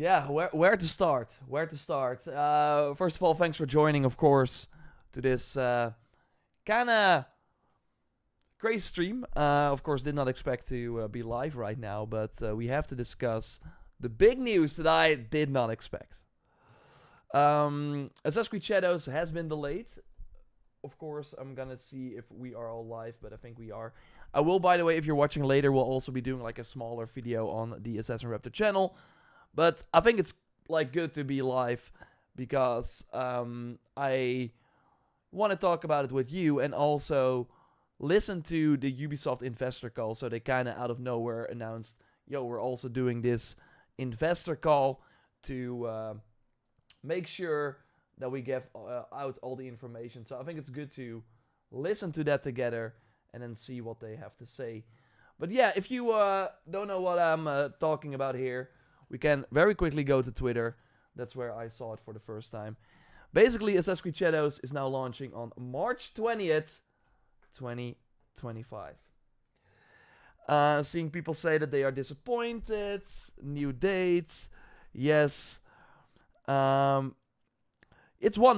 Yeah, where to start? Where to start? First of all, thanks for joining, of course, to this kind of crazy stream. Of course, did not expect to be live right now, but we have to discuss the big news that I did not expect. Assassin's Creed Shadows has been delayed. Of course, I'm gonna see if we are all live, but I think we are. I will, by the way, if you're watching later, we'll also be doing like a smaller video on the JorRaptor channel. But I think it's like good to be live because I want to talk about it with you and also listen to the Ubisoft investor call. So they kind of out of nowhere announced, yo, we're also doing this investor call to make sure that we give out all the information. So I think it's good to listen to that together and then see what they have to say. But yeah, if you don't know what I'm talking about here, we can very quickly go to Twitter. That's where I saw it for the first time. Basically, Assassin's Creed Shadows is now launching on March 20th, 2025. Seeing people say that they are disappointed. New dates. Yes. It's 1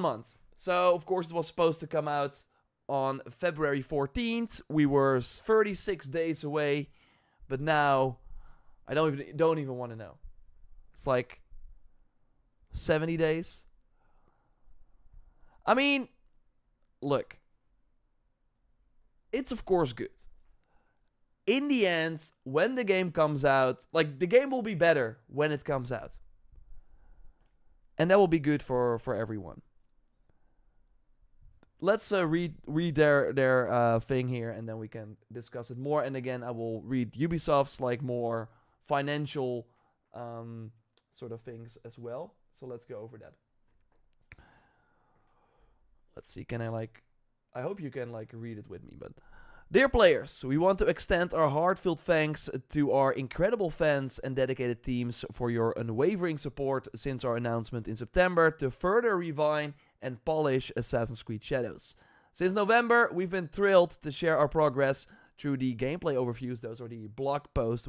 month. So, of course, it was supposed to come out on February 14th. We were 36 days away. But now, I don't even want to know. It's like 70 days. I mean, look. It's of course good. In the end, when the game comes out, like the game will be better when it comes out. And that will be good for everyone. Let's read their thing here and then we can discuss it more. And again, I will read Ubisoft's like more financial sort of things as well. So let's go over that. Let's see, can I hope you can read it with me, but dear players, we want to extend our heartfelt thanks to our incredible fans and dedicated teams for your unwavering support since our announcement in September to further refine and polish Assassin's Creed Shadows. Since November, we've been thrilled to share our progress through the gameplay overviews. Those are the blog posts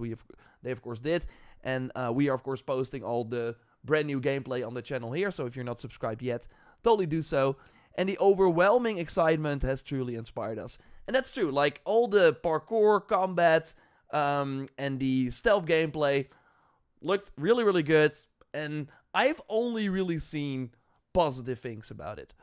they of course did, and we are of course posting all the brand new gameplay on the channel here, so if you're not subscribed yet, totally do so. And the overwhelming excitement has truly inspired us. And that's true, like all the parkour, combat, and the stealth gameplay looked really, really good. And I've only really seen positive things about it.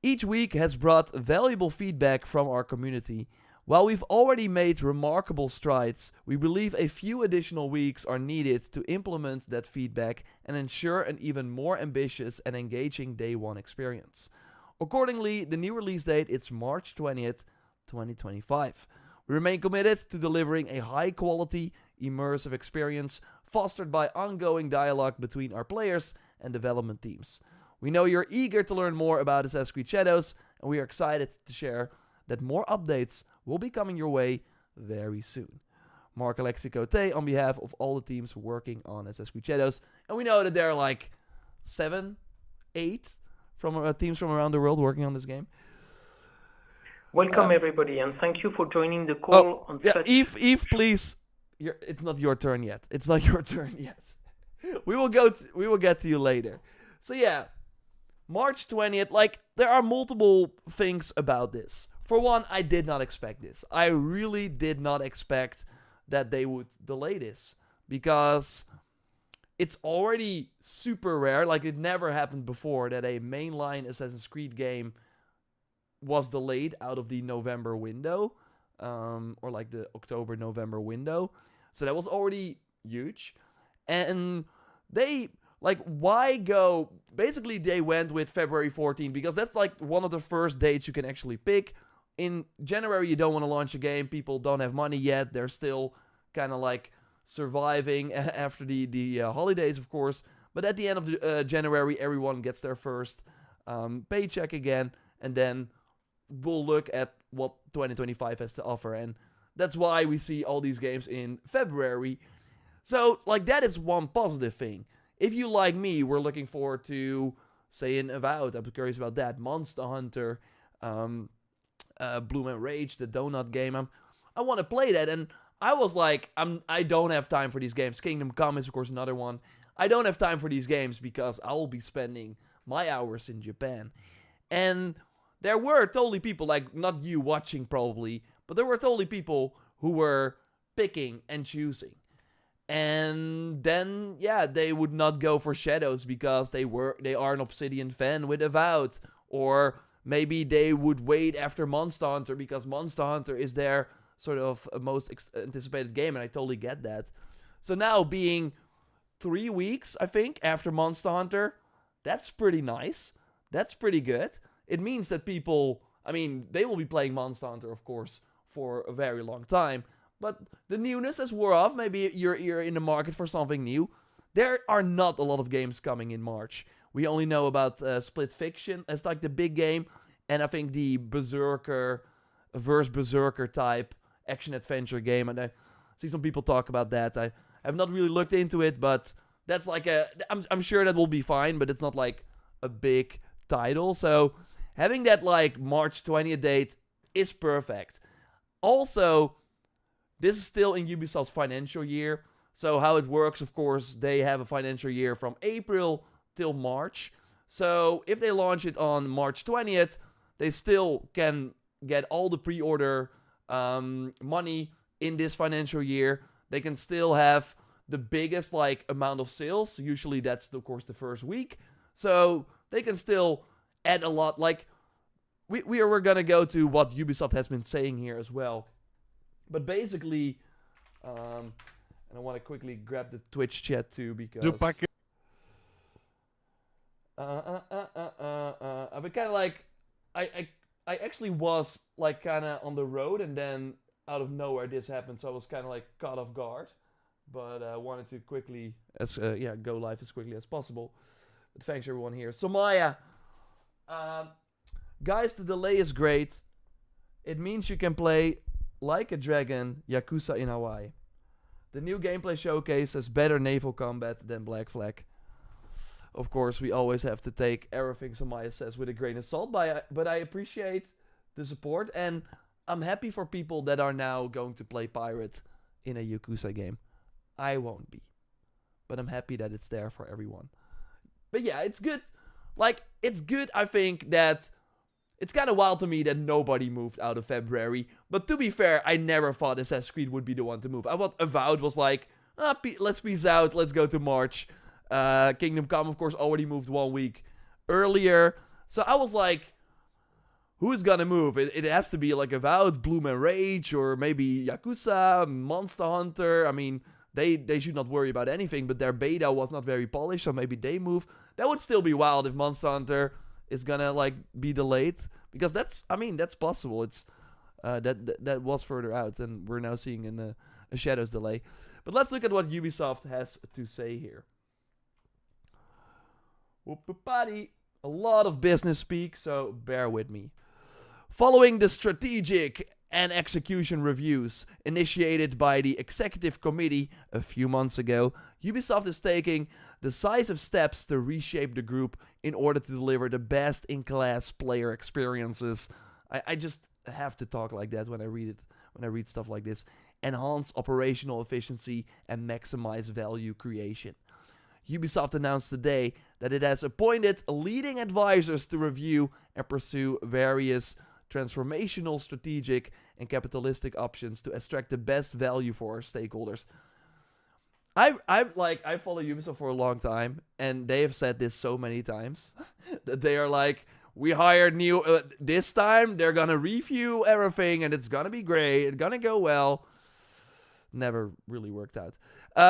Each week has brought valuable feedback from our community. While we've already made remarkable strides, we believe a few additional weeks are needed to implement that feedback and ensure an even more ambitious and engaging day one experience. Accordingly, the new release date is March 20th, 2025. We remain committed to delivering a high-quality, immersive experience fostered by ongoing dialogue between our players and development teams. We know you're eager to learn more about Assassin's Creed Shadows, and we are excited to share that more updates will be coming your way very soon. Mark Alexi Cote on behalf of all the teams working on Assassin's Creed Shadows. And we know that there are like 7, 8 from teams from around the world working on this game. Welcome everybody, and thank you for joining the call on such... Eve, please. It's not your turn yet. It's not your turn yet. We will get to you later. So yeah, March 20th. Like there are multiple things about this. For one, I did not expect this. I really did not expect that they would delay this because it's already super rare. Like it never happened before that a mainline Assassin's Creed game was delayed out of the November window, or like the October-November window. So that was already huge. And they, like, why go... Basically, they went with February 14 because that's like one of the first dates you can actually pick. In January, you don't want to launch a game. People don't have money yet. They're still kind of like surviving after the holidays, of course. But at the end of January, everyone gets their first paycheck again. And then we'll look at what 2025 has to offer. And that's why we see all these games in February. So, like, that is one positive thing. If you, like me, were looking forward to, say, an Avowed, I'm curious about that, Monster Hunter, Bloom and Rage, the Donut game, I want to play that, and I was like, I don't have time for these games. Kingdom Come is, of course, another one. I don't have time for these games because I will be spending my hours in Japan. And there were totally people, like, not you watching probably, but there were totally people who were picking and choosing. And then, yeah, they would not go for Shadows because they are an Obsidian fan with Avowed. Or maybe they would wait after Monster Hunter because Monster Hunter is their sort of most anticipated game, and I totally get that. So now being 3 weeks, I think, after Monster Hunter, that's pretty nice. That's pretty good. It means that people, I mean, they will be playing Monster Hunter, of course, for a very long time. But the newness has wore off. Maybe you're in the market for something new. There are not a lot of games coming in March. We only know about Split Fiction as like the big game. And I think the Berserker type action-adventure game. And I see some people talk about that. I have not really looked into it, but that's like I'm sure that will be fine, but it's not like a big title. So having that like March 20th date is perfect. Also, this is still in Ubisoft's financial year. So how it works, of course, they have a financial year from April till March. So if they launch it on March 20th, they still can get all the pre-order money in this financial year. They can still have the biggest like amount of sales. Usually that's, of course, the first week. So they can still add a lot. Like, we're going to go to what Ubisoft has been saying here as well. But basically, and I want to quickly grab the Twitch chat too because I've been kind of like, I actually was like kind of on the road, and then out of nowhere this happened, so I was kind of like caught off guard. But I wanted to quickly go live as quickly as possible. But thanks everyone here. So Maya, guys, the delay is great. It means you can play like a dragon, Yakuza in Hawaii. The new gameplay showcase has better naval combat than Black Flag. Of course, we always have to take everything Samaya says with a grain of salt, but I appreciate the support, and I'm happy for people that are now going to play pirate in a Yakuza game. I won't be, but I'm happy that it's there for everyone. But yeah, it's good. Like, it's good, I think, that it's kind of wild to me that nobody moved out of February. But to be fair, I never thought Assassin's Creed would be the one to move. I thought Avowed was like, let's peace out, let's go to March. Kingdom Come, of course, already moved 1 week earlier. So I was like, who's gonna move? It has to be like Avowed, Bloom and Rage, or maybe Yakuza, Monster Hunter. I mean, they should not worry about anything, but their beta was not very polished, so maybe they move. That would still be wild if Monster Hunter is gonna like be delayed, because that's possible. It's that was further out, and we're now seeing a Shadows delay. But let's look at what Ubisoft has to say here. Whoop-a-potty. A lot of business speak, so bear with me. Following the strategic and execution reviews initiated by the executive committee a few months ago, Ubisoft is taking decisive steps to reshape the group in order to deliver the best-in-class player experiences. I just have to talk like that when I read stuff like this. Enhance operational efficiency and maximize value creation. Ubisoft announced today that it has appointed leading advisors to review and pursue various transformational, strategic, and capitalistic options to extract the best value for our stakeholders. I follow Ubisoft for a long time, and they have said this so many times that they are like, we hired new this time they're gonna review everything and it's gonna be great, it's gonna go well. Never really worked out.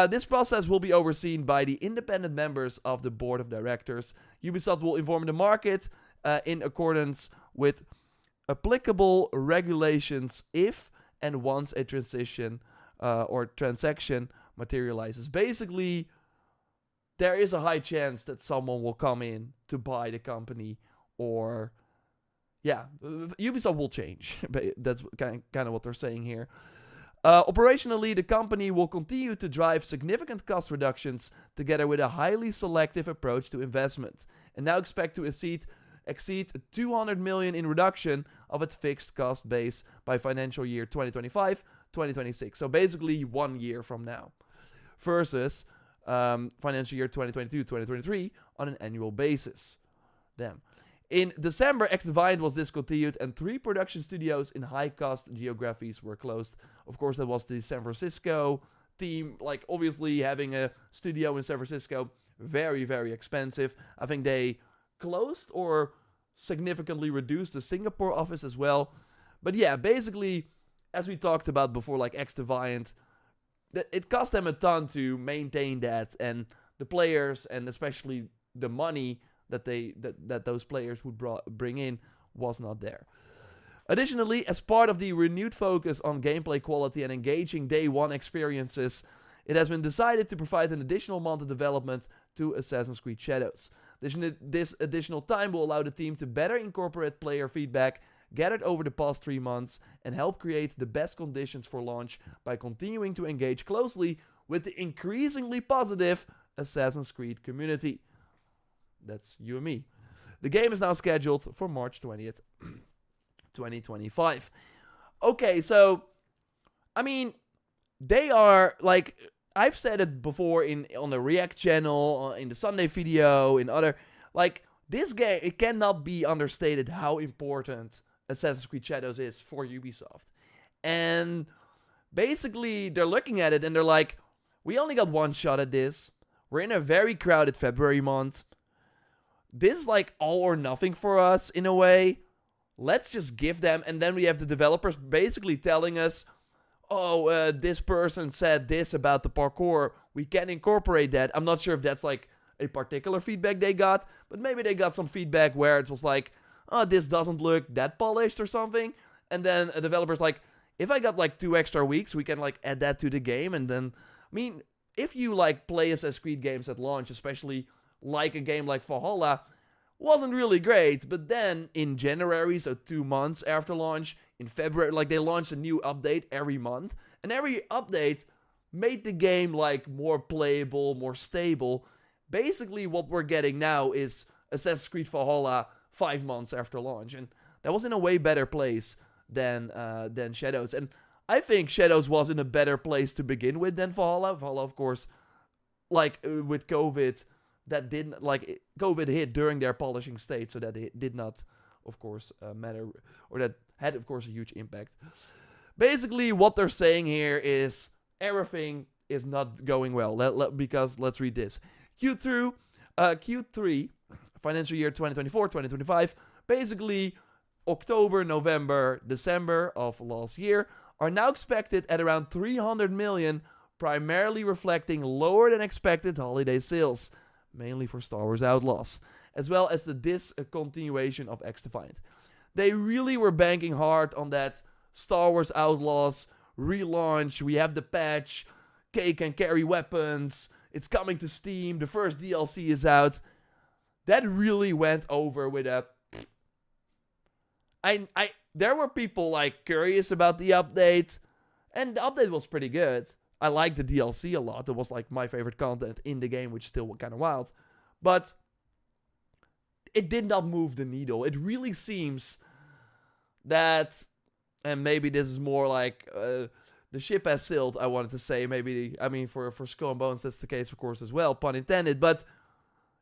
This process will be overseen by the independent members of the board of directors. Ubisoft will inform the market in accordance with applicable regulations if and once a transition or transaction materializes. Basically, there is a high chance that someone will come in to buy the company, or Ubisoft will change. That's kind of what they're saying here. Operationally, the company will continue to drive significant cost reductions together with a highly selective approach to investment, and now expect to exceed 200 million in reduction of its fixed cost base by financial year 2025 2026. So basically 1 year from now. Versus financial year 2022-2023 on an annual basis. Damn. In December, XDeviant was discontinued and 3 production studios in high-cost geographies were closed. Of course, that was the San Francisco team. Like, obviously, having a studio in San Francisco, very, very expensive. I think they closed or significantly reduced the Singapore office as well. But yeah, basically, as we talked about before, like XDeviant, it cost them a ton to maintain that, and the players, and especially the money that those players would bring in, was not there. Additionally, as part of the renewed focus on gameplay quality and engaging day one experiences, it has been decided to provide an additional month of development to Assassin's Creed Shadows. This additional time will allow the team to better incorporate player feedback gathered over the past 3 months and help create the best conditions for launch by continuing to engage closely with the increasingly positive Assassin's Creed community. That's you and me. The game is now scheduled for March 20th, 2025. Okay, so, I mean, they are, like, I've said it before on the React channel, in the Sunday video, in other, like, this game, it cannot be understated how important Assassin's Creed Shadows is for Ubisoft. And basically, they're looking at it and they're like, we only got one shot at this. We're in a very crowded February month. This is like all or nothing for us in a way. Let's just give them, and then we have the developers basically telling us, oh, this person said this about the parkour. We can incorporate that. I'm not sure if that's like a particular feedback they got, but maybe they got some feedback where it was like, oh, this doesn't look that polished or something. And then a developer's like, if I got like 2 extra weeks, we can like add that to the game. And then, I mean, if you like play Assassin's Creed games at launch, especially like a game like Valhalla, wasn't really great. But then in January, so 2 months after launch, in February, like they launched a new update every month. And every update made the game like more playable, more stable. Basically what we're getting now is Assassin's Creed Valhalla 5 months after launch. And that was in a way better place than Shadows. And I think Shadows was in a better place to begin with than Valhalla. Valhalla, of course, like with COVID, that didn't, like, COVID hit during their polishing state, so that it did not, of course, matter, or that had, of course, a huge impact. Basically, what they're saying here is everything is not going well, because let's read this. Q3, financial year 2024-2025, basically October, November, December of last year, are now expected at around 300 million, primarily reflecting lower than expected holiday sales, mainly for Star Wars Outlaws, as well as the discontinuation of XDeviant. They really were banking hard on that Star Wars Outlaws relaunch. We have the patch, Kay can carry weapons, it's coming to Steam, the first DLC is out. That really went over with a... There were people like curious about the update, and the update was pretty good. I liked the DLC a lot. It was like my favorite content in the game, which is still kind of wild. But it did not move the needle. It really seems that, and maybe this is more like the ship has sailed, I wanted to say. Maybe, I mean, for Skull and Bones, that's the case, of course, as well, pun intended. But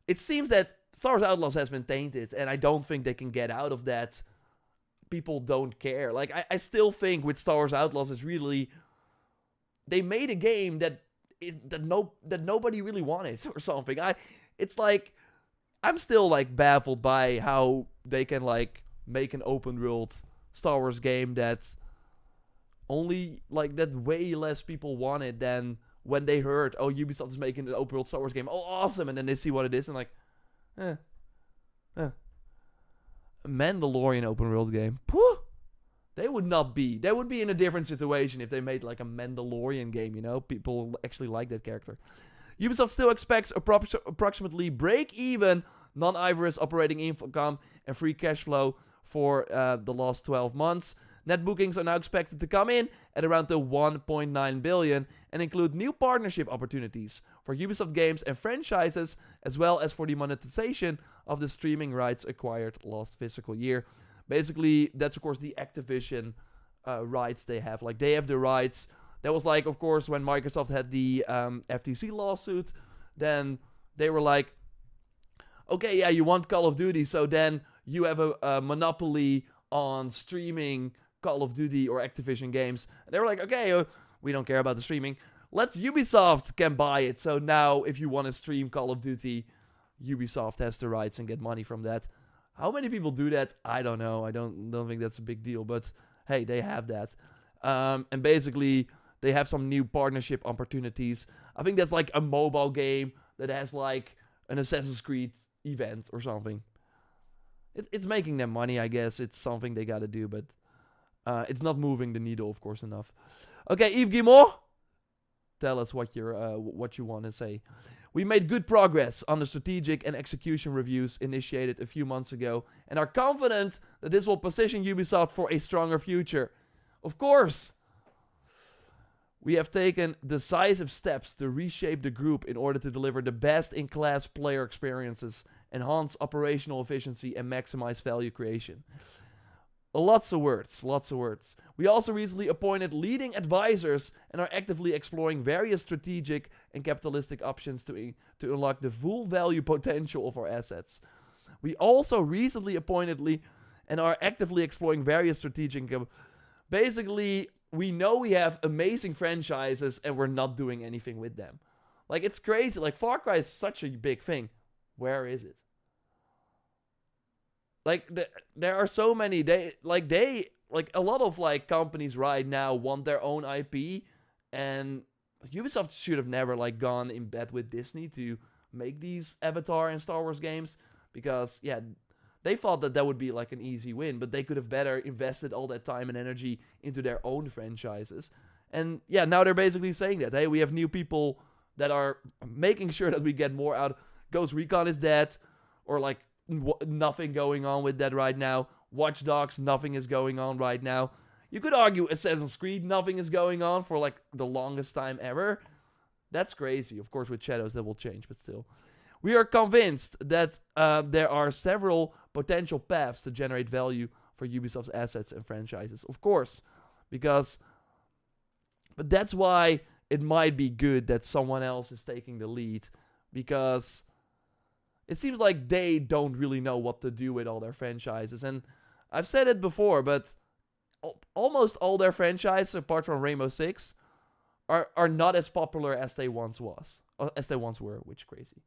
it seems that Star Wars Outlaws has been tainted, and I don't think they can get out of that. People don't care. Like, I still think with Star Wars Outlaws is really... They made a game that nobody really wanted or something. It's like, I'm still like baffled by how they can like make an open world Star Wars game that only like that way less people wanted than when they heard, oh, Ubisoft is making an open world Star Wars game. Oh, awesome. And then they see what it is and like, A Mandalorian open world game. Pooh! They would be in a different situation if they made like a Mandalorian game, you know? People actually like that character. Ubisoft still expects approximately break-even non-IFRS operating income and free cash flow for the last 12 months. Net bookings are now expected to come in at around the 1.9 billion and include new partnership opportunities for Ubisoft games and franchises, as well as for the monetization of the streaming rights acquired last fiscal year. Basically, that's of course the Activision rights they have. Like, they have the rights. That was like, of course, when Microsoft had the FTC lawsuit, then they were like, okay, yeah, you want Call of Duty, so then you have a monopoly on streaming Call of Duty or Activision games. And they were like, okay, we don't care about the streaming. Ubisoft can buy it. So now, if you want to stream Call of Duty, Ubisoft has the rights and get money from that. How many people do that? I don't know. I don't think that's a big deal. But hey, they have that. And basically, they have some new partnership opportunities. I think that's like a mobile game that has like an Assassin's Creed event or something. It's making them money, I guess. It's something they gotta do, but it's not moving the needle, of course, enough. Okay, Yves Guillemot, tell us what you want to say. We made good progress on the strategic and execution reviews initiated a few months ago, and are confident that this will position Ubisoft for a stronger future. Of course! We have taken decisive steps to reshape the group in order to deliver the best-in-class player experiences, enhance operational efficiency, and maximize value creation. Lots of words. We also recently appointed leading advisors and are actively exploring various strategic and capitalistic options to unlock the full value potential of our assets. We also recently appointed and are actively exploring various strategic... Basically, we know we have amazing franchises and we're not doing anything with them. Like, it's crazy. Like, Far Cry is such a big thing. Where is it? Like, there are so many, a lot of, like, companies right now want their own IP, and Ubisoft should have never, like, gone in bed with Disney to make these Avatar and Star Wars games, because, yeah, they thought that would be, like, an easy win, but they could have better invested all that time and energy into their own franchises. And, yeah, now they're basically saying that, hey, we have new people that are making sure that we get more out. Ghost Recon is dead, or, like, nothing going on with that right now. Watch Dogs, nothing is going on right now. You could argue Assassin's Creed, nothing is going on for like the longest time ever. That's crazy. Of course, with Shadows that will change, but still. We are convinced that there are several potential paths to generate value for Ubisoft's assets and franchises. Of course, but that's why it might be good that someone else is taking the lead, because it seems like they don't really know what to do with all their franchises. And I've said it before, but almost all their franchises, apart from Rainbow Six, are not as popular as they once were, which is crazy.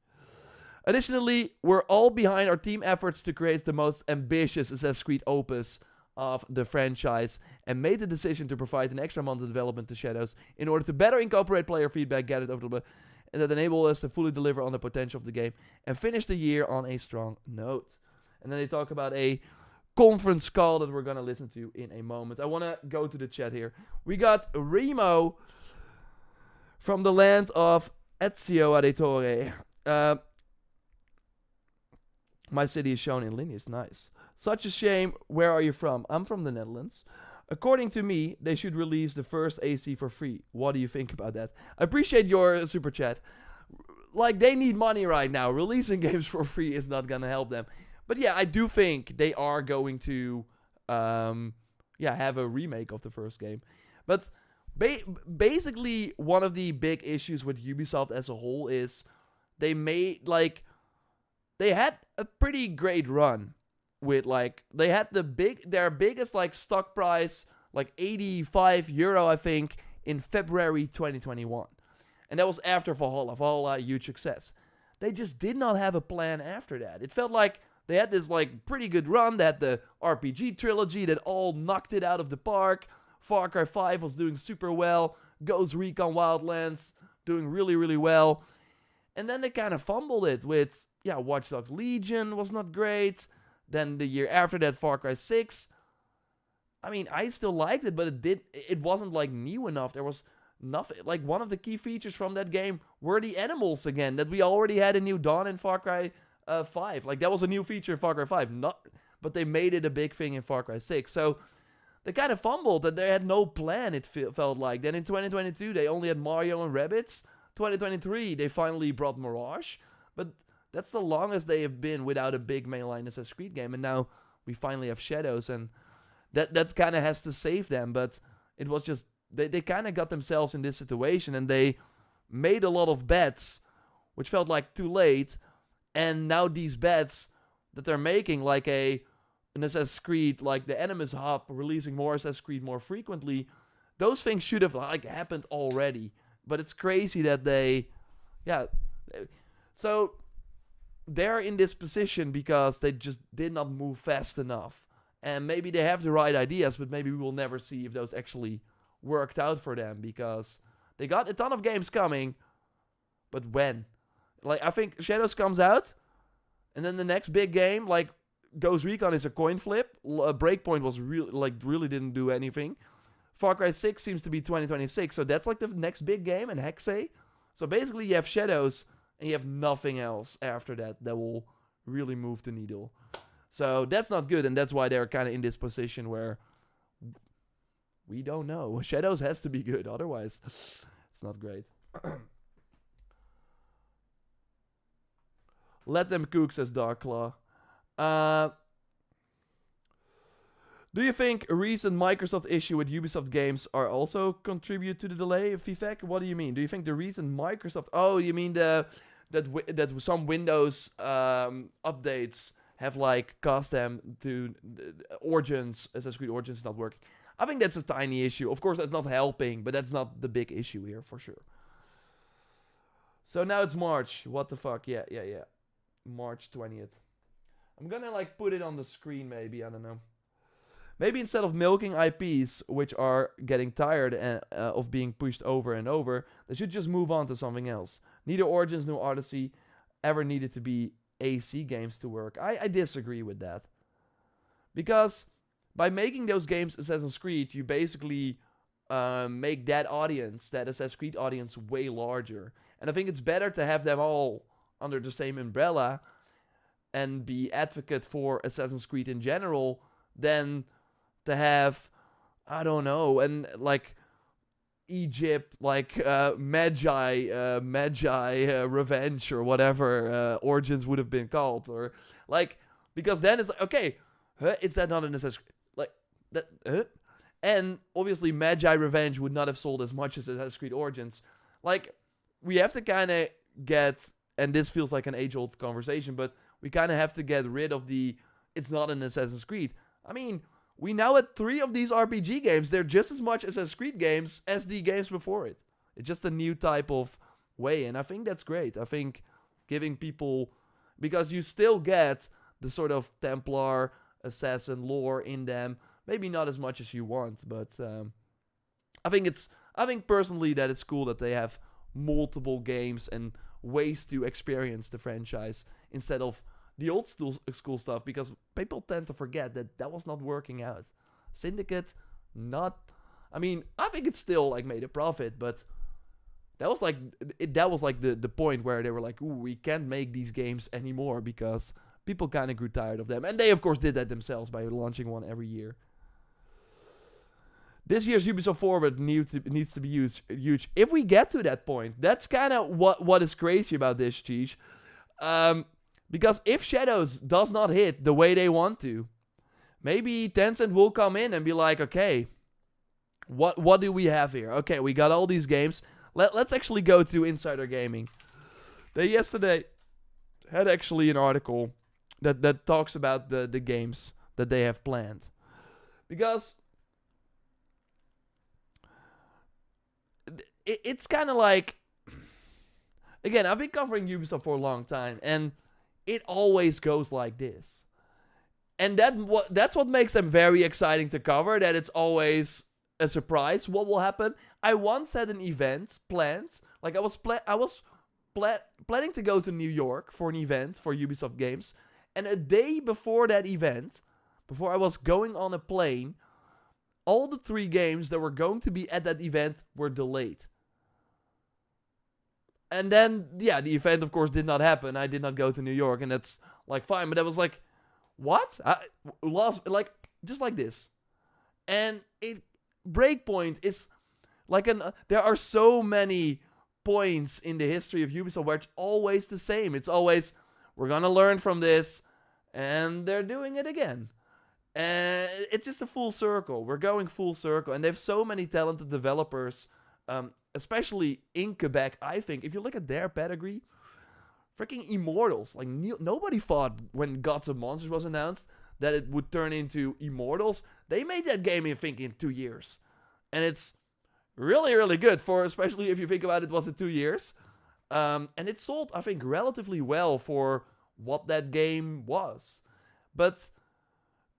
Additionally, we're all behind our team efforts to create the most ambitious Assassin's Creed opus of the franchise, and made the decision to provide an extra month of development to Shadows in order to better incorporate player feedback gathered over the... and that enable us to fully deliver on the potential of the game and finish the year on a strong note. And then they talk about a conference call that we're going to listen to in a moment. I want to go to the chat here. We got Remo from the land of Ezio Auditore. My city is shown in lineage. Nice. Such a shame. Where are you from? I'm from the Netherlands. According to me, they should release the first AC for free. What do you think about that? I appreciate your super chat. Like, they need money right now. Releasing games for free is not gonna help them. But yeah, I do think they are going to have a remake of the first game. But basically, one of the big issues with Ubisoft as a whole is they had a pretty great run. With they had their biggest stock price, €85, I think, in February 2021. And that was after Valhalla. Valhalla, huge success. They just did not have a plan after that. It felt like they had this pretty good run. They had the RPG trilogy that all knocked it out of the park. Far Cry 5 was doing super well. Ghost Recon Wildlands doing really, really well. And then they kind of fumbled it with, Watch Dogs Legion was not great. Then the year after that, Far Cry 6. I mean, I still liked it, but it wasn't new enough. There was nothing. One of the key features from that game were the animals again, that we already had in New Dawn in Far Cry 5. That was a new feature in Far Cry 5. But they made it a big thing in Far Cry 6. So they kind of fumbled that they had no plan, it felt like. Then in 2022, they only had Mario and Rabbids. 2023, they finally brought Mirage. But that's the longest they have been without a big mainline Assassin's Creed game. And now we finally have Shadows. And that kind of has to save them. But it was just they kind of got themselves in this situation, and they made a lot of bets, which felt like too late. And now these bets that they're making, like an Assassin's Creed, like the Animus Hub releasing more Assassin's Creed more frequently, those things should have like happened already. But it's crazy that so they're in this position because they just did not move fast enough. And maybe they have the right ideas, but maybe we will never see if those actually worked out for them, because they got a ton of games coming, but when? Like, I think Shadows comes out, and then the next big game, like Ghost Recon, is a coin flip. Breakpoint was really didn't do anything. Far Cry 6 seems to be 2026, so that's like the next big game, and Hexe. So basically you have Shadows, and you have nothing else after that will really move the needle. So that's not good, and that's why they're kind of in this position where we don't know. Shadows has to be good, otherwise it's not great. Let them cook, says Darklaw. Do you think a recent Microsoft issue with Ubisoft games are also contribute to the delay, Vivek? What do you mean? Do you think the recent Microsoft... Oh, you mean that some Windows updates have like caused them to... Origins, Assassin's Creed Origins is not working. I think that's a tiny issue. Of course, that's not helping, but that's not the big issue here, for sure. So now it's March. What the fuck? Yeah. March 20th. I'm gonna like put it on the screen maybe, I don't know. Maybe instead of milking IPs, which are getting tired of being pushed over and over, they should just move on to something else. Neither Origins nor Odyssey ever needed to be AC games to work. I disagree with that. Because by making those games Assassin's Creed, you basically make that audience, that Assassin's Creed audience, way larger. And I think it's better to have them all under the same umbrella and be advocate for Assassin's Creed in general than to have, I don't know, and like Egypt, like Magi Revenge or whatever Origins would have been called, or like, because then it's like, okay, is that not an Assassin's Creed? Like that, and obviously Magi Revenge would not have sold as much as Assassin's Creed Origins. Like, we have to kind of get, and this feels like an age-old conversation, but we kind of have to get rid of the, it's not an Assassin's Creed. I mean, we now had 3 of these RPG games. They're just as much Assassin's Creed games as the games before it. It's just a new type of way, and I think that's great. I think giving people, because you still get the sort of Templar, Assassin lore in them. Maybe not as much as you want, but I think personally that it's cool that they have multiple games and ways to experience the franchise instead of the old school stuff, because people tend to forget that was not working out. Syndicate, not... I mean, I think it still like made a profit, but that was like the point where they were like, ooh, we can't make these games anymore because people kind of grew tired of them. And they, of course, did that themselves by launching one every year. This year's Ubisoft Forward needs to be huge. If we get to that point, that's kind of what is crazy about this, Cheech. Because if Shadows does not hit the way they want to, maybe Tencent will come in and be like, okay, what do we have here? Okay, we got all these games. Let's actually go to Insider Gaming. They yesterday had actually an article that talks about the games that they have planned. Because it's kind of like, again, I've been covering Ubisoft for a long time, and it always goes like this. And that's what makes them very exciting to cover, that it's always a surprise what will happen. I once had an event planned. Like, I was planning to go to New York for an event for Ubisoft games. And a day before that event, before I was going on a plane, all the 3 games that were going to be at that event were delayed. And then, yeah, the event, of course, did not happen. I did not go to New York, and that's, like, fine. But I was like, what? Like, just like this. And Breakpoint is, like, there are so many points in the history of Ubisoft where it's always the same. It's always, we're gonna learn from this, and they're doing it again. And it's just a full circle. We're going full circle. And they have so many talented developers, especially in Quebec. I think if you look at their pedigree, freaking Immortals. Like, nobody thought when Gods of Monsters was announced that it would turn into Immortals. They made that game, I think, in 2 years. And it's really, really good, for especially if you think about it, was it 2 years? And it sold, I think, relatively well for what that game was. But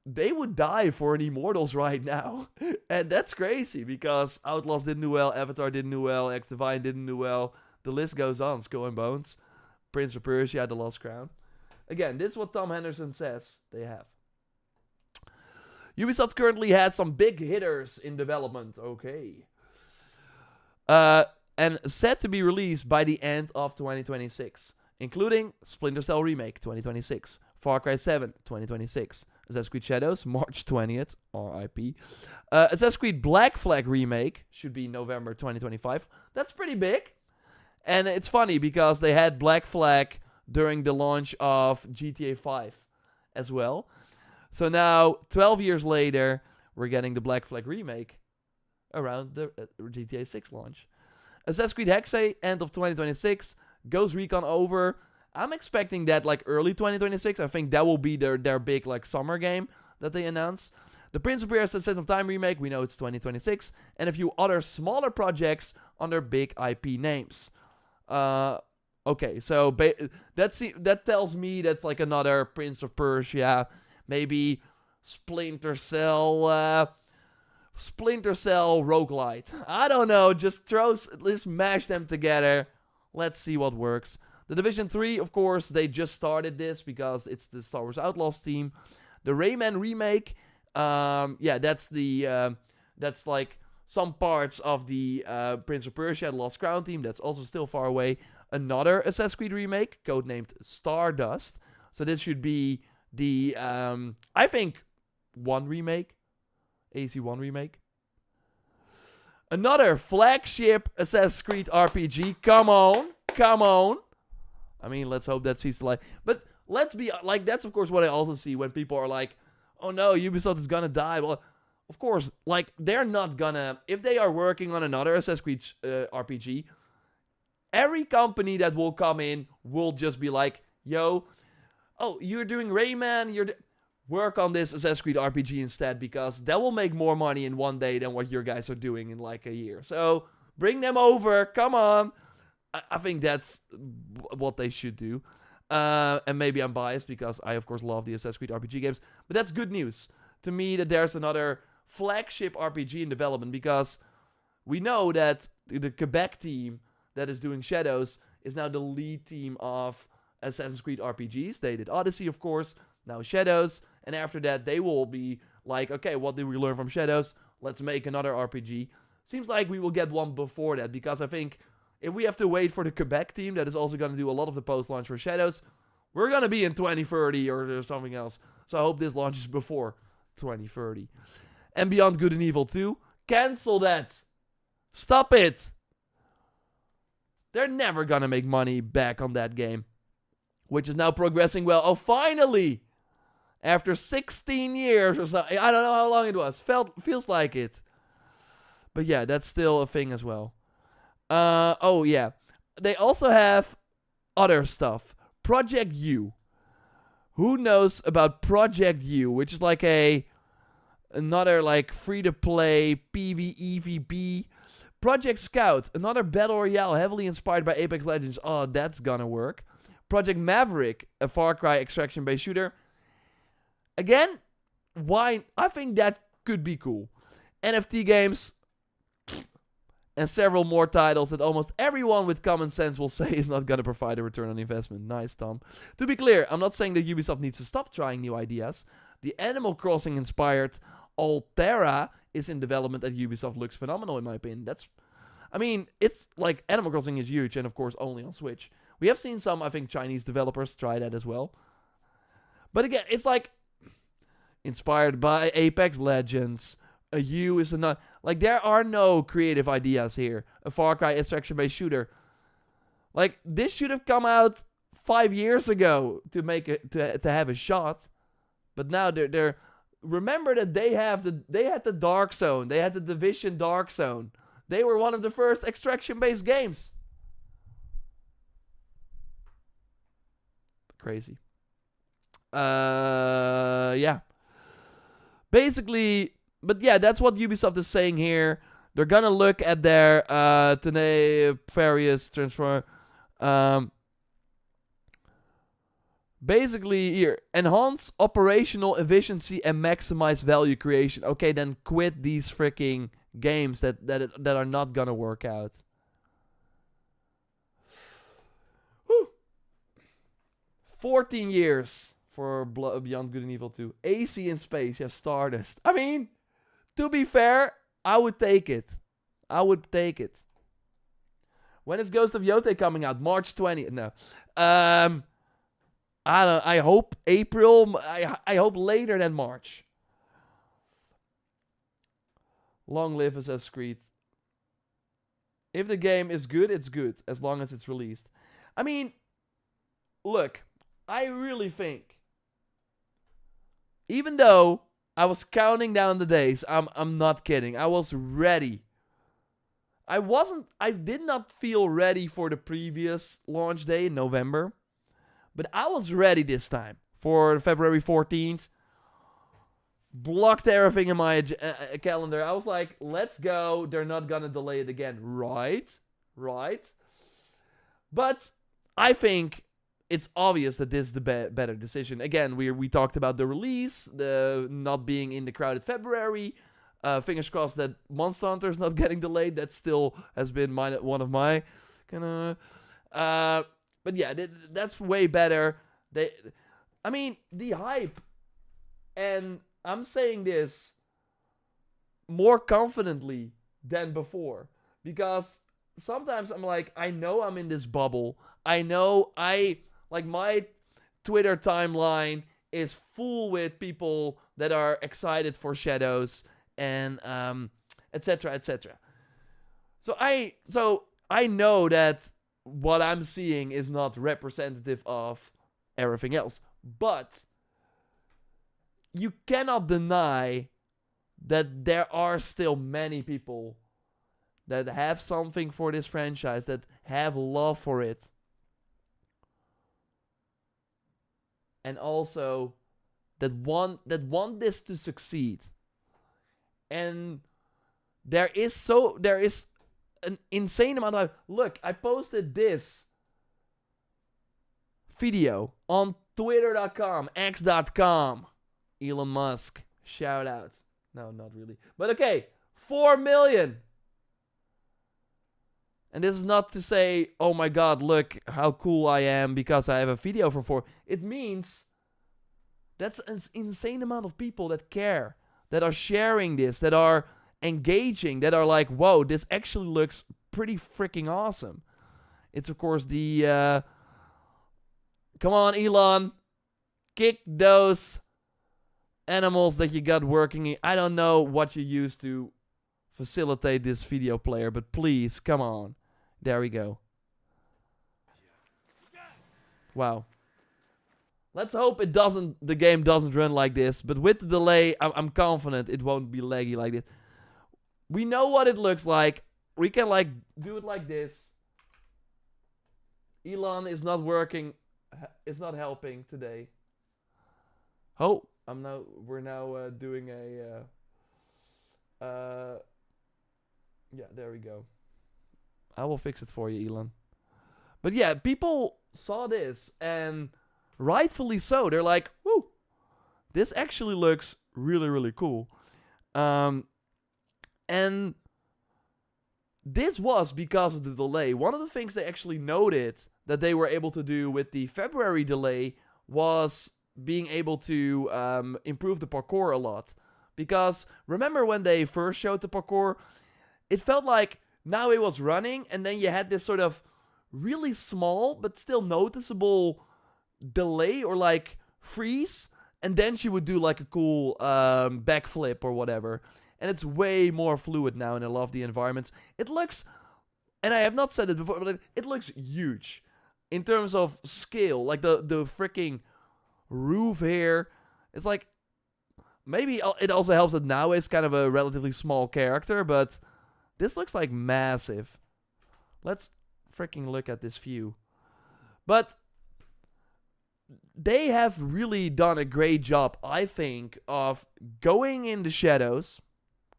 they would die for an Immortals right now. And that's crazy, because Outlaws didn't do well, Avatar didn't do well, X Divine didn't do well. The list goes on. Skull and Bones, Prince of Persia, The Lost Crown. Again, this is what Tom Henderson says they have. Ubisoft currently had some big hitters in development. Okay. And set to be released by the end of 2026, including Splinter Cell Remake 2026, Far Cry 7 2026, Assassin's Creed Shadows March 20th, RIP. Assassin's Creed Black Flag Remake should be November 2025. That's pretty big. And it's funny because they had Black Flag during the launch of GTA 5 as well. So now, 12 years later, we're getting the Black Flag Remake around the GTA 6 launch. Assassin's Creed Hexe, end of 2026. Ghost Recon over. I'm expecting that like early 2026. I think that will be their big like summer game that they announce. The Prince of Persia: Sands of Time remake, we know it's 2026. And a few other smaller projects under big IP names. Okay, so that tells me that's like another Prince of Persia. Maybe Splinter Cell roguelite. I don't know. Just mash them together. Let's see what works. The Division 3, of course, they just started this because it's the Star Wars Outlaws team. The Rayman remake, that's like some parts of the Prince of Persia Lost Crown team. That's also still far away. Another Assassin's Creed remake, codenamed Stardust. So this should be the, I think, one remake. AC1 remake. Another flagship Assassin's Creed RPG. Come on. I mean, let's hope that sees the light. But let's be like, that's of course what I also see when people are like, oh no, Ubisoft is gonna die. Well, of course, like, they're not gonna, if they are working on another Assassin's Creed RPG, every company that will come in will just be like, yo, oh, you're doing Rayman, work on this Assassin's Creed RPG instead, because that will make more money in one day than what your guys are doing in like a year. So bring them over, come on. I think that's what they should do. And maybe I'm biased because I, of course, love the Assassin's Creed RPG games. But that's good news to me that there's another flagship RPG in development, because we know that the Quebec team that is doing Shadows is now the lead team of Assassin's Creed RPGs. They did Odyssey, of course, now Shadows, and after that they will be like, okay, what did we learn from Shadows? Let's make another RPG. Seems like we will get one before that, because I think if we have to wait for the Quebec team that is also going to do a lot of the post-launch for Shadows, we're going to be in 2030 or something else. So I hope this launches before 2030. And Beyond Good and Evil 2, cancel that. Stop it. They're never going to make money back on that game, which is now progressing well. Oh, finally! After 16 years or so. I don't know how long it was. Feels like it. But yeah, that's still a thing as well. Oh yeah. They also have other stuff. Project U. Who knows about Project U, which is like another like free-to-play PvEVP. Project Scout, another battle royale heavily inspired by Apex Legends. Oh, that's gonna work. Project Maverick, a Far Cry extraction-based shooter. Again, why? I think that could be cool. NFT games, and several more titles that almost everyone with common sense will say is not going to provide a return on investment. Nice, Tom. To be clear, I'm not saying that Ubisoft needs to stop trying new ideas. The Animal Crossing-inspired Altera is in development at Ubisoft. Looks phenomenal, in my opinion. It's like Animal Crossing is huge, and of course only on Switch. We have seen some, I think, Chinese developers try that as well. But again, it's like inspired by Apex Legends. A U is not like, there are no creative ideas here. A Far Cry extraction-based shooter. Like, this should have come out 5 years ago to make it to have a shot. But now they're remember that they had the Dark Zone. They had the Division Dark Zone. They were one of the first extraction-based games. Crazy. Yeah. Basically, but yeah, that's what Ubisoft is saying here. They're gonna look at their various transfer. Basically, here, enhance operational efficiency and maximize value creation. Okay, then quit these freaking games that are not gonna work out. Whew. 14 years for Beyond Good and Evil 2. AC in space, yeah, Stardust. I mean, to be fair, I would take it. When is Ghost of Yotei coming out? March 20th. No. I hope April. I hope later than March. Long live Assassin's Creed. If the game is good, it's good. As long as it's released. I mean, look. I really think. Even though I was counting down the days. I'm not kidding. I was ready. I did not feel ready for the previous launch day in November. But I was ready this time for February 14th. Blocked everything in my calendar. I was like, let's go. They're not going to delay it again. Right. But I think it's obvious that this is the better decision. Again, we talked about the release, the not being in the crowded February. Fingers crossed that Monster Hunter is not getting delayed. That still has been one of my kind of... But yeah, that's way better. The hype, and I'm saying this more confidently than before. Because sometimes I'm like, I know I'm in this bubble. I know my Twitter timeline is full with people that are excited for Shadows and etc. etc. So I know that what I'm seeing is not representative of everything else. But you cannot deny that there are still many people that have something for this franchise, that have love for it. And also that want this to succeed. And there is an insane amount of... Look, I posted this video on twitter.com, x.com. Elon Musk. Shout out. No, not really. But okay, 4 million. And this is not to say, oh my god, look how cool I am because I have a video for 4. It means that's an insane amount of people that care, that are sharing this, that are engaging, that are like, whoa, this actually looks pretty freaking awesome. It's of course the come on, Elon, kick those animals that you got working. I don't know what you use to facilitate this video player, but please, come on. There we go. Wow. Let's hope the game doesn't run like this, but with the delay, I'm confident it won't be laggy like this. We know what it looks like. We can do it like this. Elon is not working. It's not helping today. Oh, we're now doing a yeah, there we go. I will fix it for you, Elon. But yeah, people saw this and rightfully so. They're like, whoo, this actually looks really, really cool. And this was because of the delay. One of the things they actually noted that they were able to do with the February delay was being able to improve the parkour a lot. Because remember when they first showed the parkour, it felt like now it was running and then you had this sort of really small but still noticeable delay or like freeze, and then she would do like a cool backflip or whatever. And it's way more fluid now, and I love the environments. It looks, and I have not said it before, but it looks huge in terms of scale. Like the freaking roof here, it's like maybe it also helps that now is kind of a relatively small character, but this looks like massive. Let's freaking look at this view. But they have really done a great job, I think, of going in the shadows,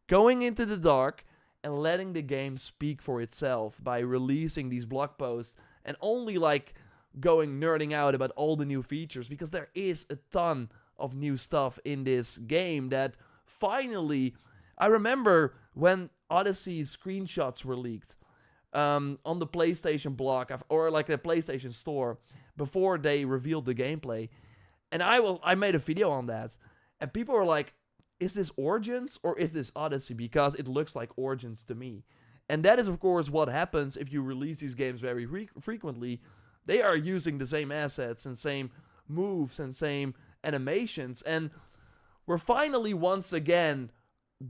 going into the dark, and letting the game speak for itself by releasing these blog posts and only like going nerding out about all the new features, because there is a ton of new stuff in this game that finally, I remember when Odyssey's screenshots were leaked on the PlayStation blog or like the PlayStation store before they revealed the gameplay, and I made a video on that, and people were like, is this Origins or is this Odyssey? Because it looks like Origins to me. And that is, of course, what happens if you release these games very frequently. They are using the same assets and same moves and same animations. And we're finally once again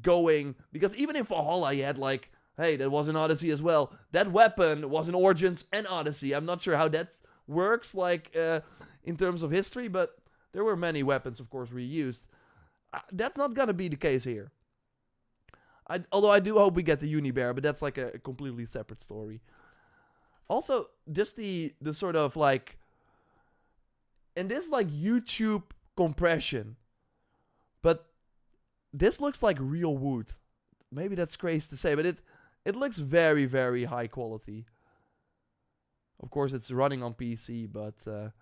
going... Because even in Valhalla you had like, hey, that was an Odyssey as well. That weapon was in Origins and Odyssey. I'm not sure how that works like in terms of history, but there were many weapons, of course, reused. That's not gonna be the case here. Although I do hope we get the Unibear, but that's like a completely separate story. Also, just the sort of like... And this like YouTube compression. But this looks like real wood. Maybe that's crazy to say, but it looks very, very high quality. Of course, it's running on PC, but...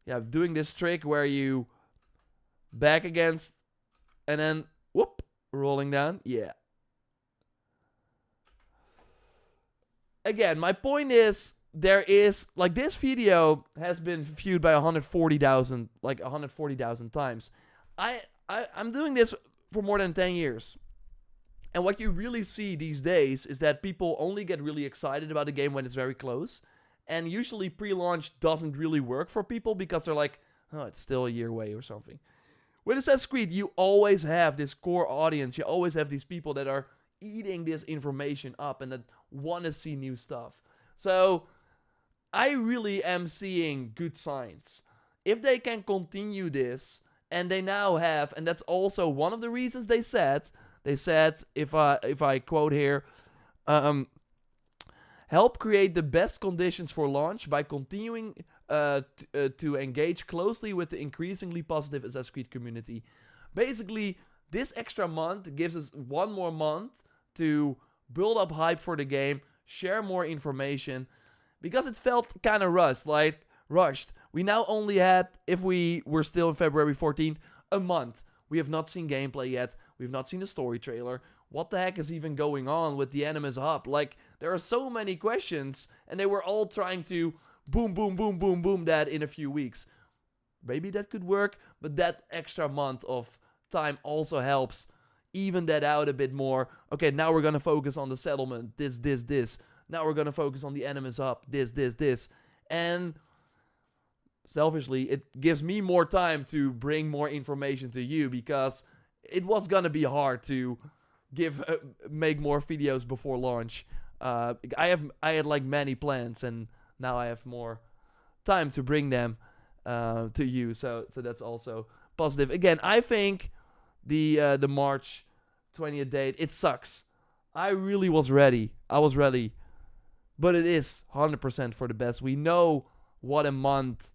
yeah, doing this trick where you... back against... And then, whoop, rolling down. Yeah. Again, my point is, there is, like, this video has been viewed by 140,000 times. I'm doing this for more than 10 years. And what you really see these days is that people only get really excited about the game when it's very close. And usually pre-launch doesn't really work for people because they're like, oh, it's still a year away or something. With Assassin's Creed, you always have this core audience. You always have these people that are eating this information up and that want to see new stuff. So, I really am seeing good signs. If they can continue this, and they now have, and that's also one of the reasons they said, if I quote here, help create the best conditions for launch by continuing to engage closely with the increasingly positive Assassin's Creed community. Basically, this extra month gives us one more month to build up hype for the game, share more information, because it felt kind of rushed. We now only had, if we were still in February 14th, a month. We have not seen gameplay yet. We've not seen a story trailer. What the heck is even going on with the Animus Hub? Like, there are so many questions, and they were all trying to boom, boom, boom, boom, boom that in a few weeks. Maybe that could work, but that extra month of time also helps even that out a bit more. Okay, now we're going to focus on the settlement. This. Now we're going to focus on the Animus Hub. This. And selfishly, it gives me more time to bring more information to you, because it was going to be hard to make more videos before launch. I had like many plans, and now I have more time to bring them to you. So that's also positive. Again, I think the March 20th date, it sucks. I really was ready. I was ready. But it is 100% for the best. We know what a month,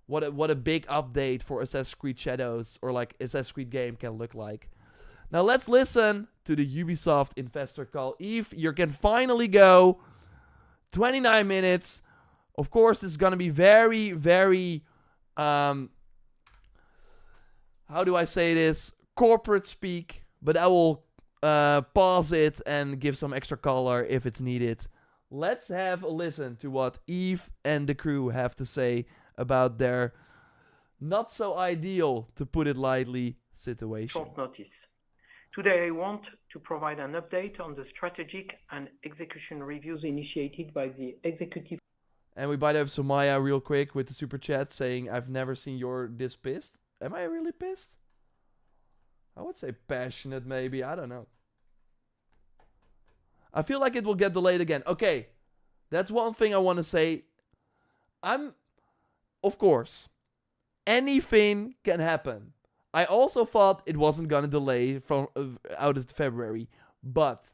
what a big update for Assassin's Creed Shadows or like Assassin's Creed game can look like. Now let's listen to the Ubisoft investor call. Yves, you can finally go. 29 minutes. Of course, this is going to be very, very, how do I say this? Corporate speak. But I will pause it and give some extra color if it's needed. Let's have a listen to what Yves and the crew have to say about their not so ideal, to put it lightly, situation. Short notice. Today I want to provide an update on the strategic and execution reviews initiated by the executive. And we might have Somaya real quick with the super chat saying, I've never seen you're this pissed. Am I really pissed? I would say passionate maybe, I don't know. I feel like it will get delayed again. Okay, that's one thing I want to say. Of course, anything can happen. I also thought it wasn't gonna delay from out of February, but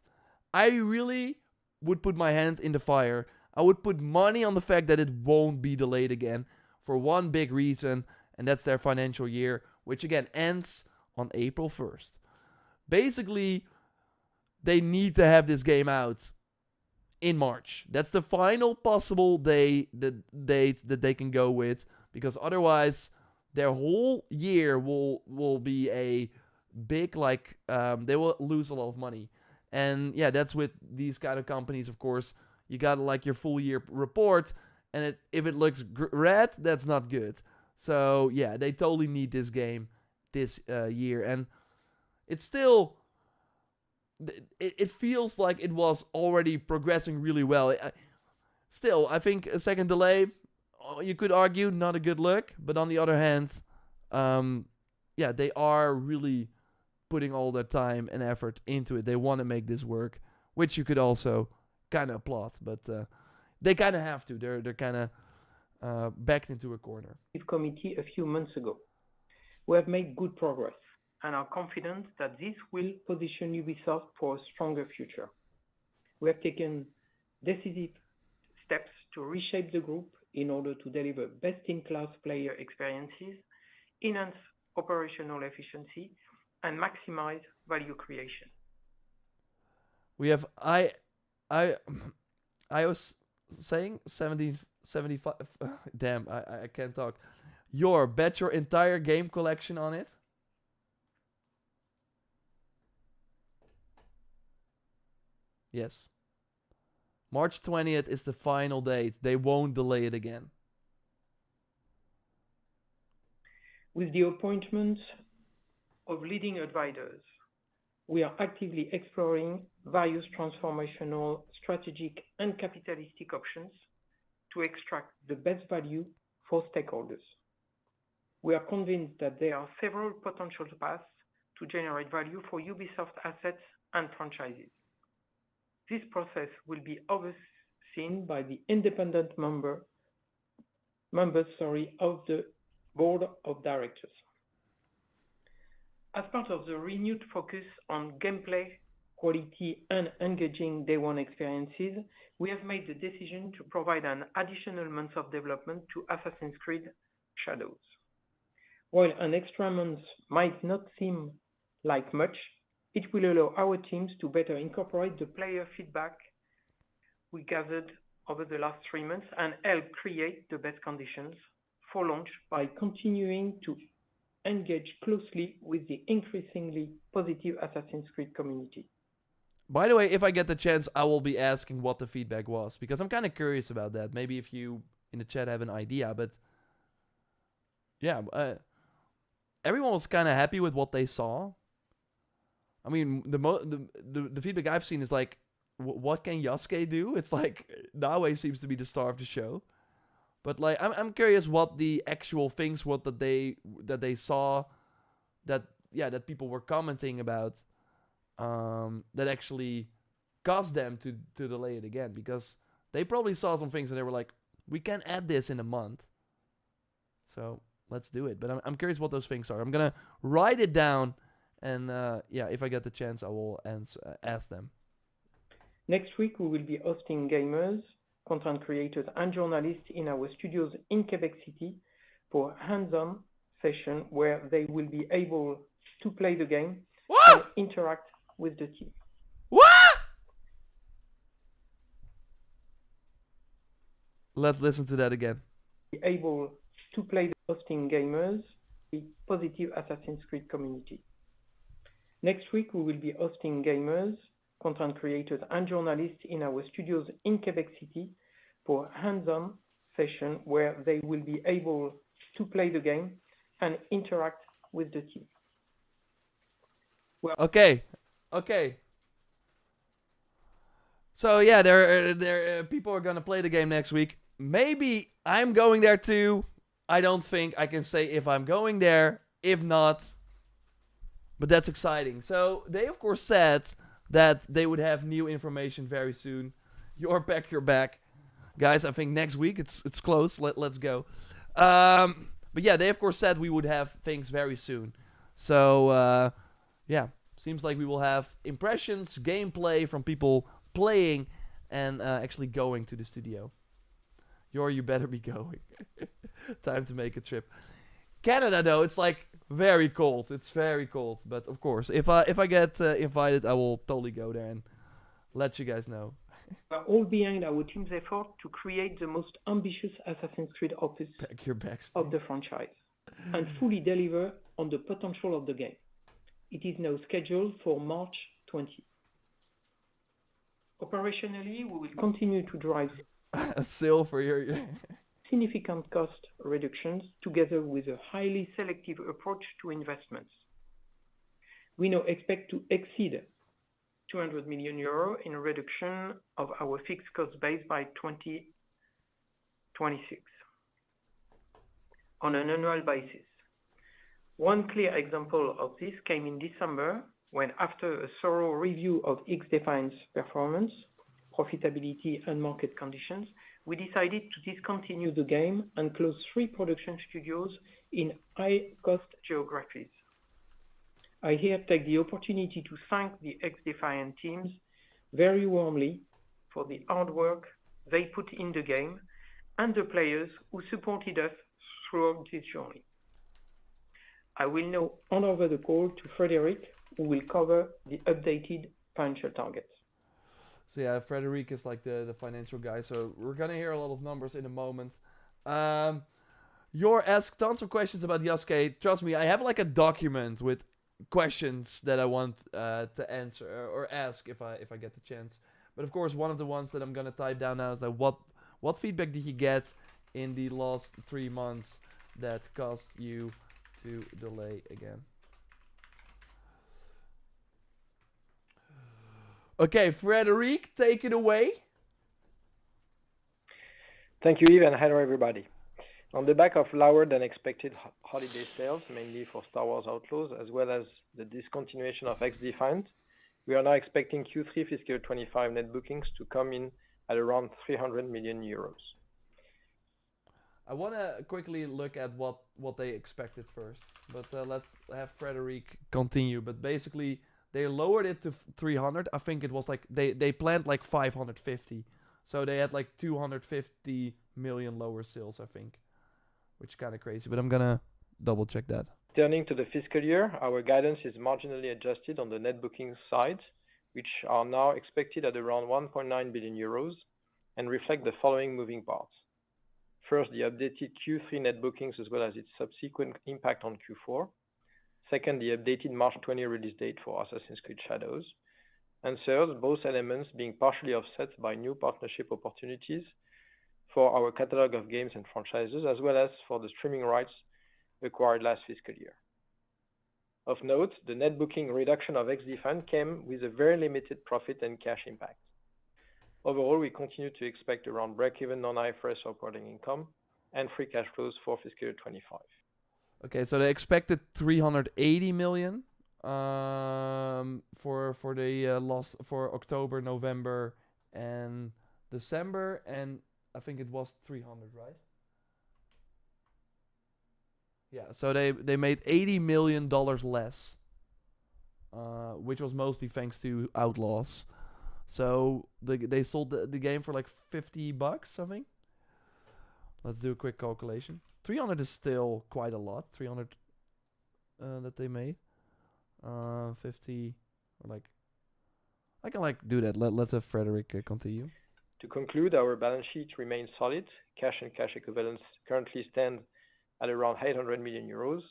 I really would put my hand in the fire. I would put money on the fact that it won't be delayed again for one big reason, and that's their financial year, which again ends on April 1st. Basically, they need to have this game out in March. That's the final possible date that they can go with, because otherwise their whole year will be a big they will lose a lot of money. And yeah, that's with these kind of companies, of course. You got like your full year report, and if it looks red, that's not good. So yeah, they totally need this game this year, and it's still. It feels like it was already progressing really well. Still, I think a second delay, you could argue, not a good look. But on the other hand, yeah, they are really putting all their time and effort into it. They want to make this work, which you could also kind of applaud. But they kind of have to. They're kind of backed into a corner. Committee a few months ago. We have made good progress and are confident that this will position Ubisoft for a stronger future. We have taken decisive steps to reshape the group in order to deliver best-in-class player experiences, enhance operational efficiency, and maximize value creation. We have I was saying 75. Damn, I can't talk. Bet your entire game collection on it. Yes. March 20th is the final date. They won't delay it again. With the appointment of leading advisors, we are actively exploring various transformational, strategic, and capitalistic options to extract the best value for stakeholders. We are convinced that there are several potential paths to generate value for Ubisoft assets and franchises. This process will be overseen by the independent members of the board of directors. As part of the renewed focus on gameplay quality and engaging day one experiences, we have made the decision to provide an additional month of development to Assassin's Creed Shadows. While an extra month might not seem like much, it will allow our teams to better incorporate the player feedback we gathered over the last 3 months and help create the best conditions for launch by continuing to engage closely with the increasingly positive Assassin's Creed community. By the way, if I get the chance, I will be asking what the feedback was, because I'm kind of curious about that. Maybe if you in the chat have an idea, but yeah, everyone was kind of happy with what they saw. I mean, the feedback I've seen is like, what can Yasuke do? It's like Naue seems to be the star of the show, but like I'm curious what the actual things that they saw that people were commenting about that actually caused them to delay it again, because they probably saw some things and they were like, we can add this in a month, so let's do it. But I'm curious what those things are. I'm gonna write it down. And if I get the chance, I will ask them. Next week, we will be hosting gamers, content creators, and journalists in our studios in Quebec City for a hands-on session where they will be able to play the game and interact with the team. What? Let's listen to that again. Be able to play the hosting gamers, the positive Assassin's Creed community. Next week, we will be hosting gamers, content creators, and journalists in our studios in Quebec City for a hands-on session where they will be able to play the game and interact with the team. Okay. So yeah, there people are gonna play the game next week. Maybe I'm going there too. I don't think I can say if I'm going there. If not, but that's exciting. So they of course said that they would have new information very soon. You're back, guys. I think next week it's close. Let's go. But yeah, they of course said we would have things very soon. So yeah, seems like we will have impressions, gameplay from people playing and actually going to the studio. You better be going. Time to make a trip. Canada though, it's like very cold. It's very cold. But of course, if I get invited, I will totally go there and let you guys know. We are all behind our team's effort to create the most ambitious Assassin's Creed opus Pack your bags. of the franchise and fully deliver on the potential of the game. It is now scheduled for March 20. Operationally, we will continue to drive A sale for your. significant cost reductions together with a highly selective approach to investments. We now expect to exceed 200 million euro in reduction of our fixed cost base by 2026 on an annual basis. One clear example of this came in December when, after a thorough review of XDefiant's performance, profitability, and market conditions, we decided to discontinue the game and close 3 production studios in high-cost geographies. I here take the opportunity to thank the XDefiant teams very warmly for the hard work they put in the game and the players who supported us throughout this journey. I will now hand over the call to Frederic, who will cover the updated financial targets. So yeah, Frederic is like the financial guy. So we're gonna hear a lot of numbers in a moment. You're asked tons of questions about Yasuke. Trust me, I have like a document with questions that I want to answer or ask if I get the chance. But of course, one of the ones that I'm gonna type down now is like, what feedback did you get in the last 3 months that caused you to delay again? Okay, Frederic, take it away. Thank you, Yves, and hello, everybody. On the back of lower than expected holiday sales, mainly for Star Wars Outlaws, as well as the discontinuation of XDefiant, we are now expecting Q3 fiscal 25 net bookings to come in at around 300 million euros. I want to quickly look at what they expected first, but let's have Frederic continue. But basically, they lowered it to 300. I think it was like they planned like 550, so they had like 250 million lower sales, I think, which is kind of crazy. But I'm gonna double check that. Turning to the fiscal year, our guidance is marginally adjusted on the net bookings side, which are now expected at around 1.9 billion euros and reflect the following moving parts. First, the updated Q3 net bookings as well as its subsequent impact on Q4. Second, the updated March 20 release date for Assassin's Creed Shadows. And third, both elements being partially offset by new partnership opportunities for our catalog of games and franchises, as well as for the streaming rights acquired last fiscal year. Of note, the net booking reduction of XDefiant came with a very limited profit and cash impact. Overall, we continue to expect around break-even non-IFRS operating income and free cash flows for fiscal year 25. Okay, so they expected 380 million for the loss for October, November, and December, and I think it was 300, right? Yeah, so they made $80 million less, which was mostly thanks to Outlaws. So they sold the game for like $50, I think. Let's do a quick calculation. 300 is still quite a lot. 300 that they made. 50 or like I can like do that. Let's have Frederic continue. To conclude, our balance sheet remains solid. Cash and cash equivalents currently stand at around 800 million euros,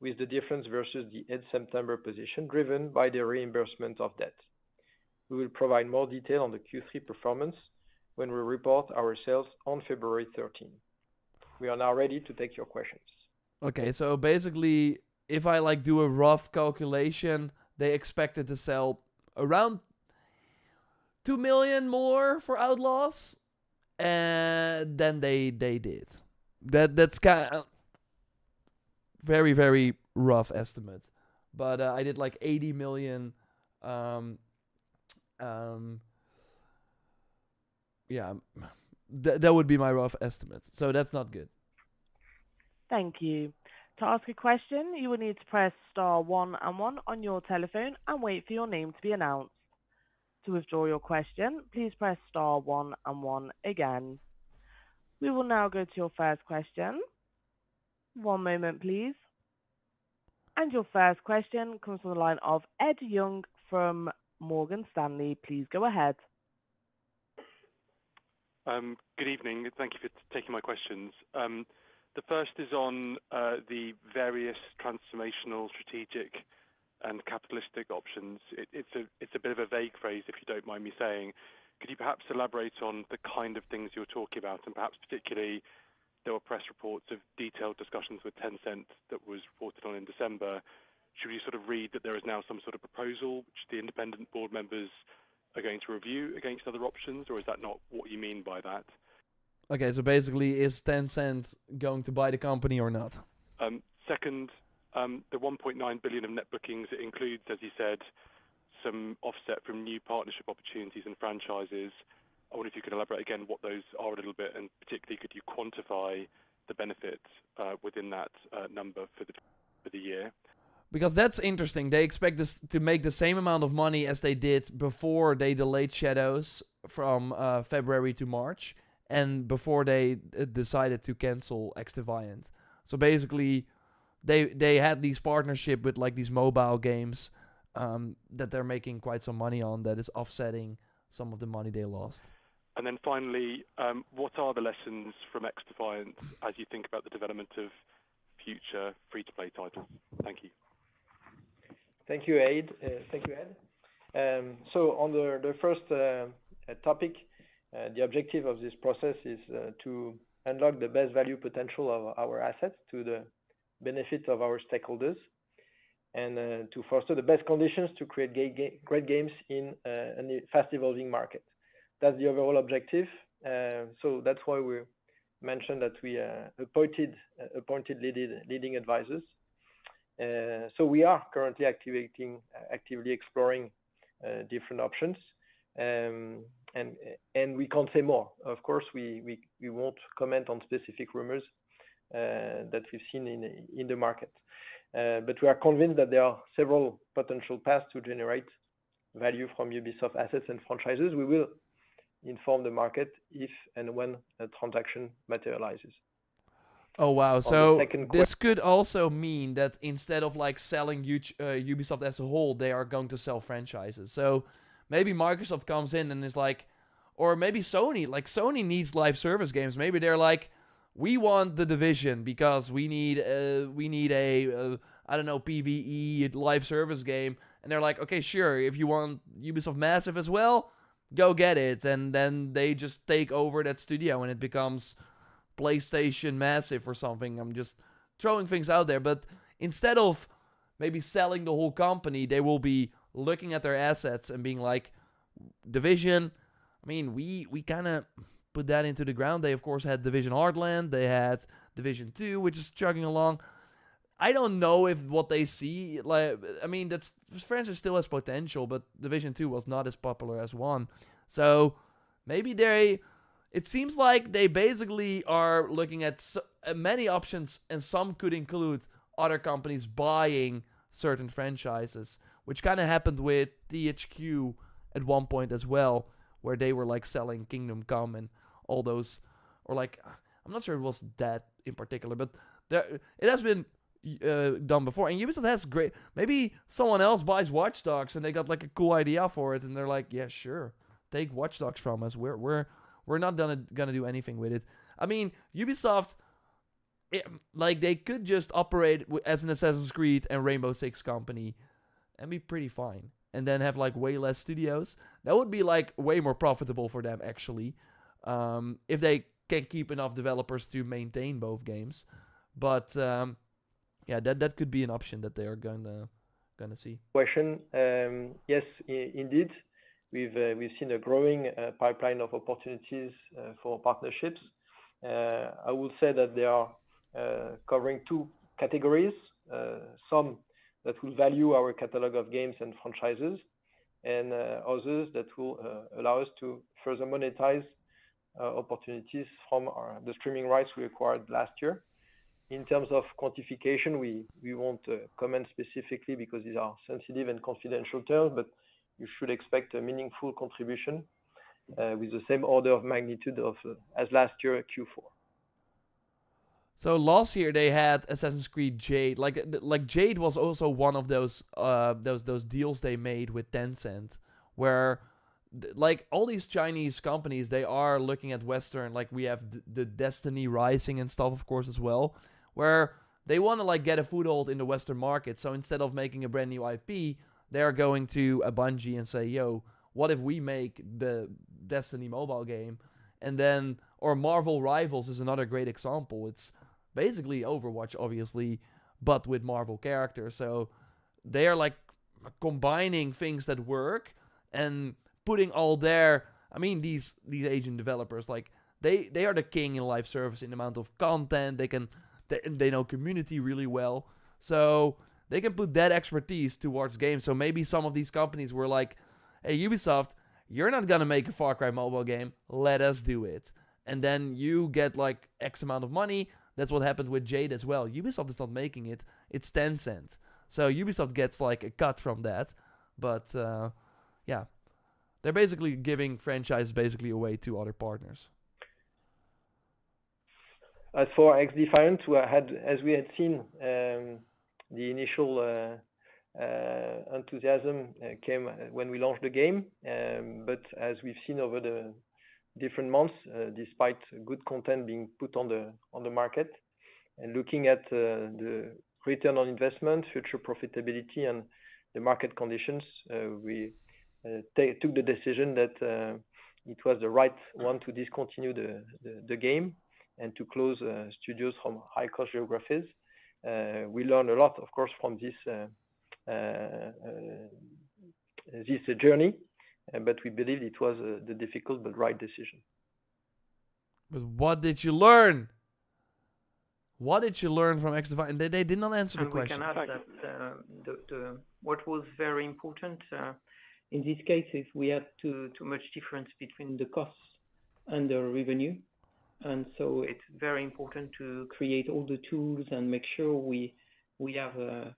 with the difference versus the end-September position driven by the reimbursement of debt. We will provide more detail on the Q3 performance when we report our sales on February 13. We are now ready to take your questions. Okay, so basically, if I like do a rough calculation, they expected to sell around 2 million more for Outlaws, and then they did. That's kind of very, very rough estimate, but I did like 80 million. Yeah, that would be my rough estimate. So that's not good. Thank you. To ask a question, you will need to press star one and one on your telephone and wait for your name to be announced. To withdraw your question, please press star one and one again. We will now go to your first question. One moment, please. And your first question comes from the line of Ed Young from Morgan Stanley. Please go ahead. Good evening. Thank you for taking my questions. The first is on the various transformational, strategic, and capitalistic options. It's a bit of a vague phrase, if you don't mind me saying. Could you perhaps elaborate on the kind of things you're talking about, and perhaps particularly there were press reports of detailed discussions with Tencent that was reported on in December. Should we sort of read that there is now some sort of proposal which the independent board members are going to review against other options, or is that not what you mean by that? Okay, so basically, is Tencent going to buy the company or not? Second, the 1.9 billion of net bookings, it includes, as you said, some offset from new partnership opportunities and franchises. I wonder if you could elaborate again what those are a little bit, and particularly could you quantify the benefit within that number for the year? Because that's interesting. They expect this to make the same amount of money as they did before they delayed Shadows from February to March, and before they decided to cancel Extraviant. So basically, they had these partnership with like these mobile games that they're making quite some money on, that is offsetting some of the money they lost. And then finally, what are the lessons from Extraviant as you think about the development of future free-to-play titles? Thank you. Thank you, Ed. So on the first topic, the objective of this process is to unlock the best value potential of our assets to the benefit of our stakeholders, and to foster the best conditions to create great games in a fast-evolving market. That's the overall objective. So that's why we mentioned that we appointed leading advisors. So we are currently actively exploring different options, and we can't say more. Of course, we won't comment on specific rumors that we've seen in the market. But we are convinced that there are several potential paths to generate value from Ubisoft assets and franchises. We will inform the market if and when a transaction materializes. Oh wow! So this could also mean that instead of like selling Ubisoft as a whole, they are going to sell franchises. So maybe Microsoft comes in and is like, or maybe Sony. Like Sony needs live service games. Maybe they're like, we want The Division because we need a I don't know, PvE live service game. And they're like, okay, sure. If you want Ubisoft Massive as well, go get it. And then they just take over that studio and it becomes PlayStation Massive or something. I'm just throwing things out there. But instead of maybe selling the whole company, they will be looking at their assets and being like, Division, I mean, we kind of put that into the ground. They, of course, had Division Heartland. They had Division 2, which is chugging along. I don't know if what they see, like, I mean, this franchise still has potential, but Division 2 was not as popular as 1. So maybe it seems like they basically are looking at many options, and some could include other companies buying certain franchises, which kind of happened with THQ at one point as well, where they were like selling Kingdom Come and all those, or like, I'm not sure it was that in particular, but it has been done before. And Ubisoft has great, maybe someone else buys Watch Dogs and they got like a cool idea for it and they're like, yeah, sure, take Watch Dogs from us. We're not gonna do anything with it. I mean, Ubisoft, like, they could just operate as an Assassin's Creed and Rainbow Six company and be pretty fine, and then have like way less studios. That would be like way more profitable for them actually, if they can keep enough developers to maintain both games. But yeah, that could be an option that they are gonna see. Question. Yes, indeed. We've seen a growing pipeline of opportunities for partnerships. I would say that they are covering two categories. Some that will value our catalog of games and franchises, and others that will allow us to further monetize opportunities from the streaming rights we acquired last year. In terms of quantification, we won't comment specifically because these are sensitive and confidential terms, but you should expect a meaningful contribution with the same order of magnitude as last year at Q4. So last year they had Assassin's Creed Jade. Like Jade was also one of those deals they made with Tencent, where like all these Chinese companies, they are looking at Western. Like we have the Destiny Rising and stuff, of course, as well, where they want to like get a foothold in the Western market. So instead of making a brand new IP, they are going to a Bungie and say, "Yo, what if we make the Destiny mobile game?" And then, or Marvel Rivals is another great example. It's basically Overwatch, obviously, but with Marvel characters. So they are like combining things that work and putting all their. I mean, these Asian developers, like they are the king in live service in the amount of content. They know community really well, so they can put that expertise towards games. So maybe some of these companies were like, "Hey, Ubisoft, you're not gonna make a Far Cry mobile game. Let us do it." And then you get like X amount of money. That's what happened with Jade as well. Ubisoft is not making it. It's Tencent. So Ubisoft gets like a cut from that. But yeah, they're basically giving franchise basically away to other partners. As for XDefiant, as we had seen, the initial enthusiasm came when we launched the game. But as we've seen over the different months, despite good content being put on the market, and looking at the return on investment, future profitability, and the market conditions, we took the decision that it was the right one to discontinue the game and to close studios from high-cost geographies. We learned a lot, of course, from this journey, but we believed it was the difficult but right decision. But what did you learn? What did you learn from XDefiant? They did not answer the question. We can add that what was very important in this case is we had too much difference between the costs and the revenue. And so it's very important to create all the tools and make sure we have a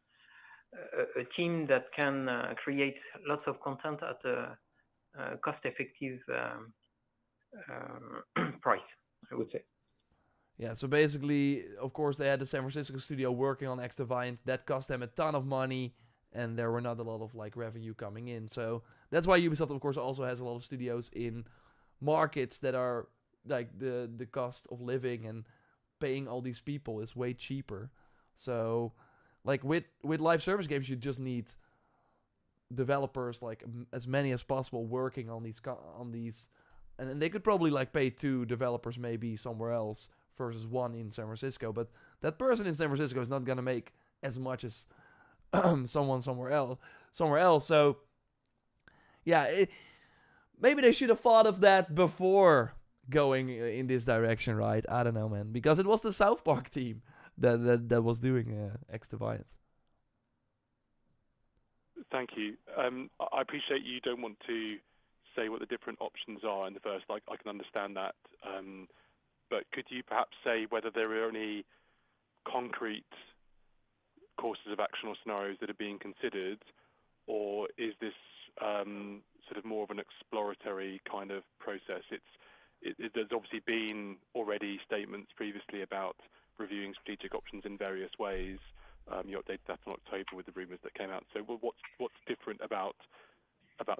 team that can create lots of content at a cost-effective price, I would say. Yeah, so basically, of course, they had the San Francisco studio working on XDefiant. That cost them a ton of money, and there were not a lot of like revenue coming in. So that's why Ubisoft, of course, also has a lot of studios in markets that are like the cost of living and paying all these people is way cheaper. So like with live service games, you just need developers like as many as possible working on these, and then they could probably like pay 2 developers maybe somewhere else versus 1 in San Francisco. But that person in San Francisco is not gonna make as much as someone somewhere else. So yeah, maybe they should have thought of that before going in this direction, right? I don't know, man, because it was the South Park team that was doing XDefiant. Thank you. I appreciate you don't want to say what the different options are in the first. I can understand that. But could you perhaps say whether there are any concrete courses of action or scenarios that are being considered, or is this sort of more of an exploratory kind of process? There's obviously been already statements previously about reviewing strategic options in various ways. You updated that in October with the rumours that came out. So what's different about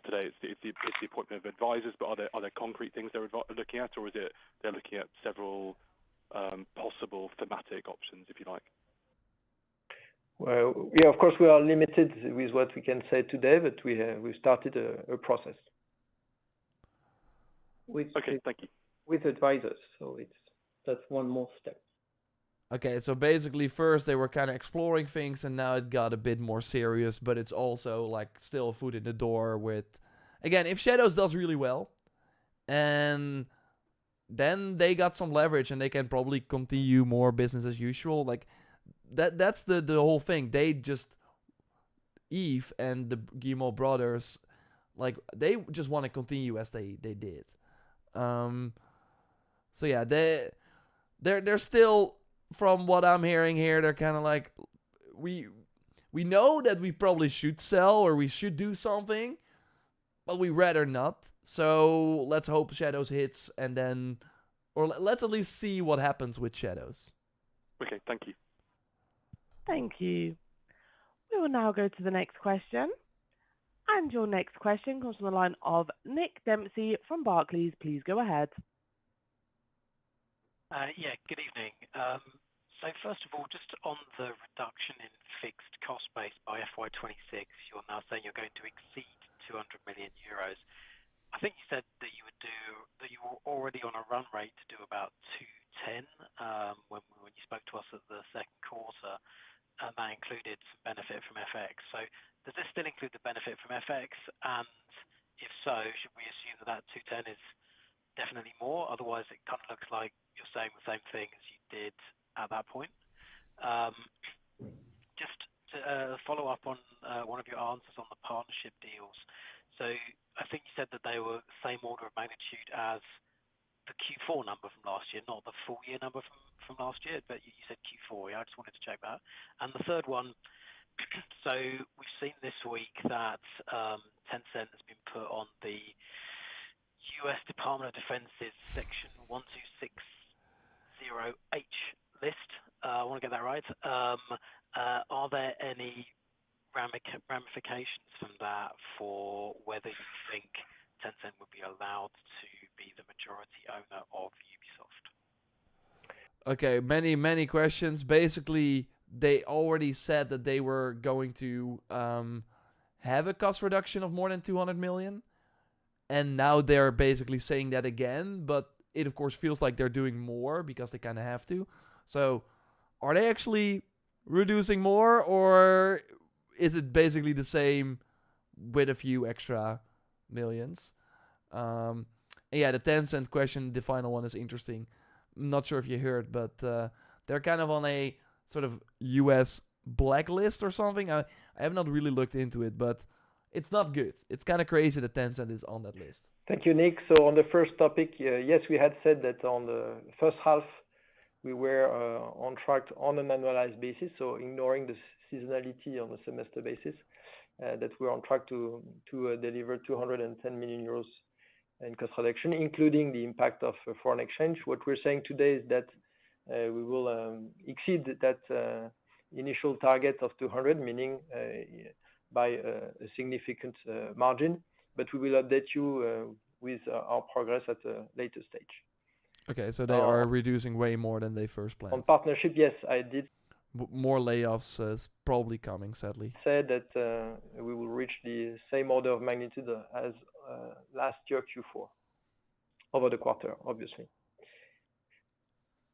today? It's the appointment of advisors, but are there concrete things they're looking at, or is it they're looking at several possible thematic options, if you like? Well, yeah, of course, we are limited with what we can say today, but we've started a process. Okay, thank you. With advisors, so that's one more step. Okay, so basically first they were kind of exploring things, and now it got a bit more serious, but it's also like still a foot in the door with, again, if Shadows does really well, and then they got some leverage and they can probably continue more business as usual. Like that's the whole thing. They just, Eve and the Guillemot brothers, like they just want to continue as they did. So yeah, they're still from what I'm hearing here, they're kind of like, we know that we probably should sell or we should do something, but we rather not. So let's hope Shadows hits, and then, or let's at least see what happens with Shadows. Okay, thank you. Thank you. We will now go to the next question. And your next question comes from the line of Nick Dempsey from Barclays. Please go ahead. Yeah, good evening. So first of all, just on the reduction in fixed cost base by FY26, you're now saying you're going to exceed 200 million euros. I think you said that you were already on a run rate to do about 210 when you spoke to us at the second quarter, and that included some benefit from FX. So does this still include the benefit from FX? And if so, should we assume that 210 is definitely more? Otherwise, it kind of looks like you're saying the same thing as you did at that point. Just to follow up on one of your answers on the partnership deals. So I think you said that they were the same order of magnitude as the Q4 number from last year, not the full year number from last year, but you said Q4. Yeah, I just wanted to check that. And the third one, so we've seen this week that Tencent has been put on the US Department of Defense's Section 1260H list. I want to get that right. Are there any ramifications from that for whether you think Tencent would be allowed to be the majority owner of Ubisoft? Okay, many questions. Basically, they already said that they were going to have a cost reduction of more than 200 million. And now they're basically saying that again. But it, of course, feels like they're doing more because they kind of have to. So, are they actually reducing more? Or is it basically the same with a few extra millions? And yeah, the Tencent question, the final one, is interesting. I'm not sure if you heard, but they're kind of on a sort of US blacklist or something. I have not really looked into it, but it's not good. It's kind of crazy that Tencent is on that list. Thank you, Nick. So on the first topic, yes, we had said that on the first half, we were on track on an annualized basis, so ignoring the seasonality on a semester basis, that we're on track to deliver 210 million euros in cost reduction, including the impact of foreign exchange. What we're saying today is that we will exceed that initial target of 200, meaning by a significant margin, but we will update you with our progress at a later stage. Okay, so they are reducing way more than they first planned. On partnership, yes, I did. More layoffs is probably coming, sadly. Said that we will reach the same order of magnitude as last year Q4 over the quarter, obviously.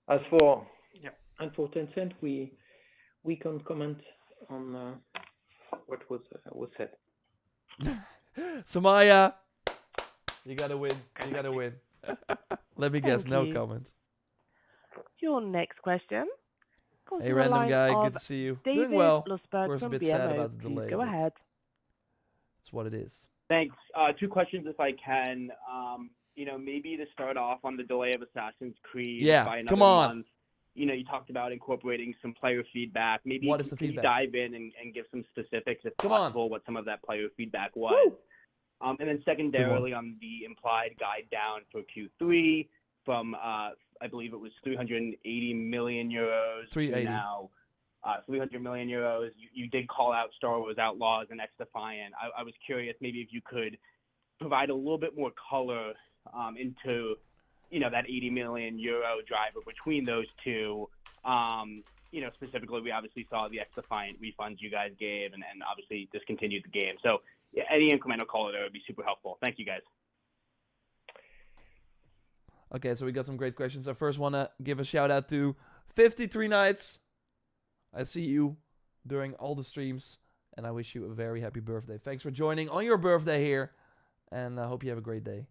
As for and for Tencent, we can't comment on what was said. Samaya, you gotta win. You gotta win. Let me guess, no comment. Your next question. Hey, random guy, good to see you. David Doing well. Lusberg Of course, a from bit BMO. sad about the delay. Please go ahead. It's what it is. Thanks. Two questions, if I can. Maybe to start off on the delay of Assassin's Creed by another month. You talked about incorporating some player feedback. Maybe what is the feedback? You dive in and give some specifics, if possible, what some of that player feedback was. Woo! And then secondarily, on the implied guide down for Q3 from, I believe it was 380 million euros 380. to now 300 million euros. You did call out Star Wars Outlaws and X Defiant. I was curious maybe if you could provide a little bit more color into that 80 million euro driver between those two. Specifically, we obviously saw the X Defiant refunds you guys gave and obviously discontinued the game. So any incremental color there would be super helpful. Thank you, guys. Okay, so we got some great questions. I first want to give a shout out to 53 Nights. I see you during all the streams, and I wish you a very happy birthday. Thanks for joining on your birthday here, and I hope you have a great day.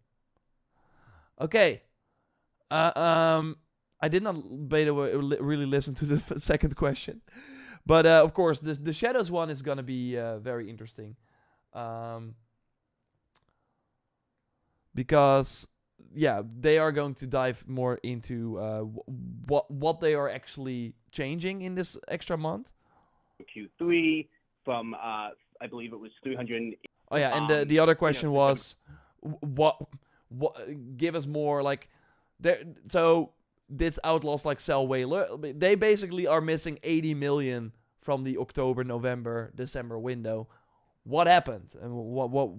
Okay. I did not really listen to the second question, but of course, the Shadows one is gonna be very interesting, because they are going to dive more into what they are actually changing in this extra month. Q3 from I believe it was 300. Oh yeah, and the other question was, what give us more like there. So this Outlaws like sell way. They basically are missing 80 million from the October, November, December window. What happened? And what?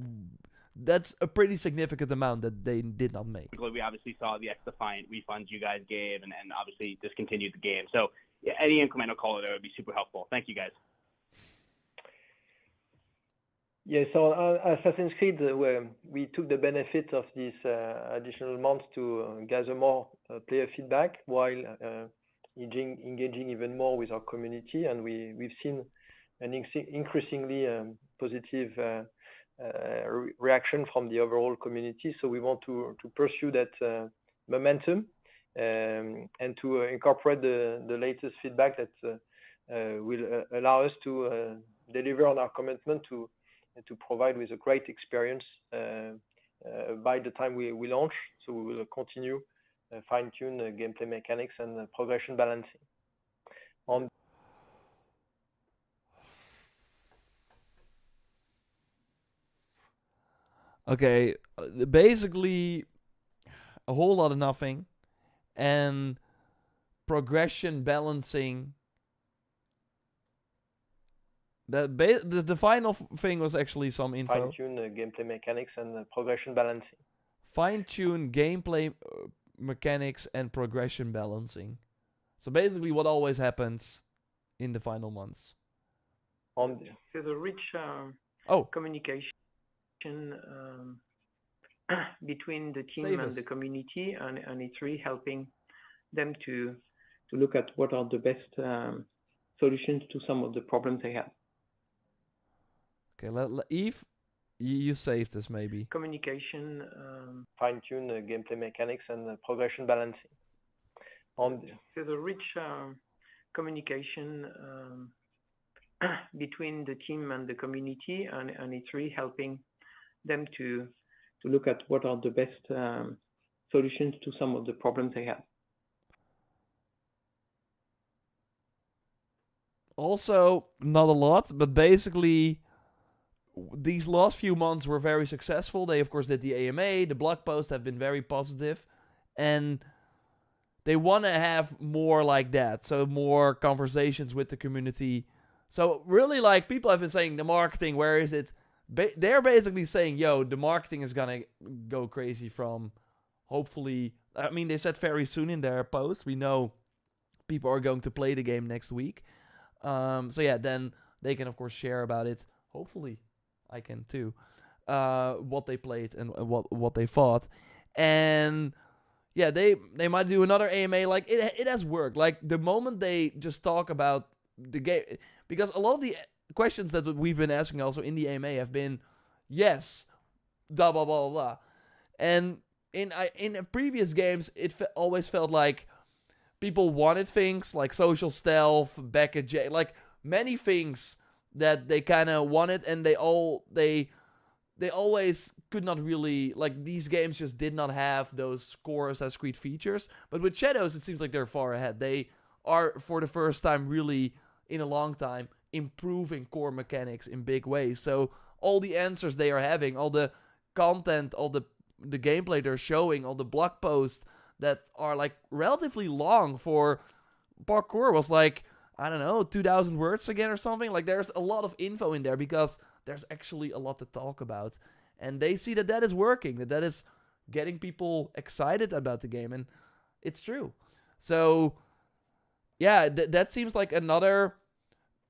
That's a pretty significant amount that they did not make. We obviously saw the X-Defiant refunds you guys gave, and obviously discontinued the game. So yeah, any incremental color there would be super helpful. Thank you, guys. Yeah, so Assassin's Creed, we took the benefit of this additional month to gather more player feedback while engaging even more with our community, and we've seen an increasingly positive reaction from the overall community. So we want to pursue that momentum and to incorporate the latest feedback that will allow us to deliver on our commitment to provide with a great experience by the time we launch. So we will continue fine-tune gameplay mechanics and progression balancing. Okay, basically a whole lot of nothing, and progression balancing. The final thing was actually some info. Fine-tune gameplay mechanics and progression balancing. Fine-tune gameplay mechanics and progression balancing. So basically what always happens in the final months. There's a rich communication between the team and the community, and it's really helping them to look at what are the best solutions to some of the problems they have. Okay, Yves, you saved this maybe. Communication. Fine-tune gameplay mechanics and progression balancing. There's a rich communication between the team and the community, and it's really helping them to look at what are the best solutions to some of the problems they have. Also, not a lot, but basically these last few months were very successful. They, of course, did the AMA. The blog posts have been very positive. And they want to have more like that. So more conversations with the community. So really, like, people have been saying, the marketing, where is it? They're basically saying, yo, the marketing is going to go crazy from, hopefully, I mean, they said very soon in their post. We know people are going to play the game next week. So yeah, then they can, of course, share about it. Hopefully, I can too. What they played and what they thought. And yeah, they might do another AMA. Like, it has worked. Like, the moment they just talk about the game, because a lot of the questions that we've been asking also in the AMA have been, yes, blah, blah, blah, blah. And in previous games, it always felt like people wanted things like social stealth, back at J, like many things that they kind of wanted, and they always could not really, like, these games just did not have those core Assassin's Creed features. But with Shadows, it seems like they're far ahead. They are, for the first time, really, in a long time, improving core mechanics in big ways. So all the answers they are having, all the content, all the gameplay they're showing, all the blog posts that are, like, relatively long for parkour was like, I don't know, 2,000 words again or something. Like, there's a lot of info in there because there's actually a lot to talk about. And they see that is working, that is getting people excited about the game. And it's true. So, yeah, that seems like another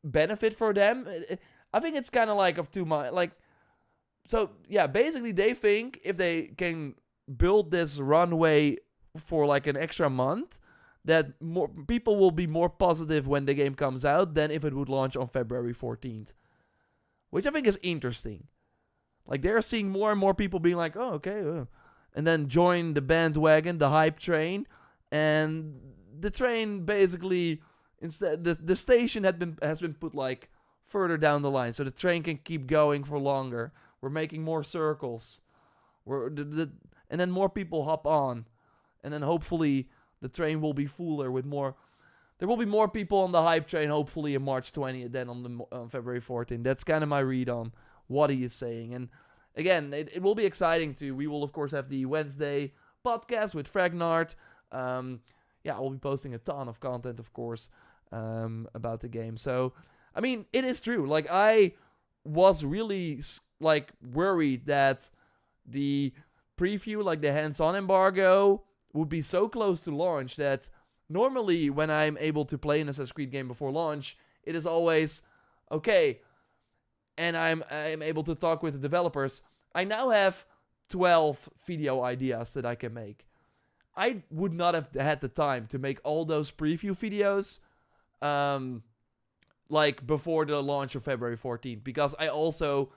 benefit for them. I think it's kind of like of two minds. Like, so, yeah, basically they think if they can build this runway for like an extra month, that more people will be more positive when the game comes out than if it would launch on February 14th. Which I think is interesting. Like, they're seeing more and more people being like, oh, okay. And then join the bandwagon, the hype train. And the train basically, instead, the station has been put, like, further down the line. So the train can keep going for longer. We're making more circles. and then more people hop on, and then hopefully the train will be fuller with more. There will be more people on the hype train, hopefully on March 20th than on February 14th. That's kind of my read on what he is saying. And again, it will be exciting too. We will, of course, have the Wednesday podcast with Fragnard. Yeah, I'll be posting a ton of content, of course, about the game. So, I mean, it is true. Like, I was really, like, worried that the preview, like the hands-on embargo, would be so close to launch that normally when I'm able to play an Assassin's Creed game before launch, it is always, okay, and I'm able to talk with the developers. I now have 12 video ideas that I can make. I would not have had the time to make all those preview videos like before the launch of February 14th, because I also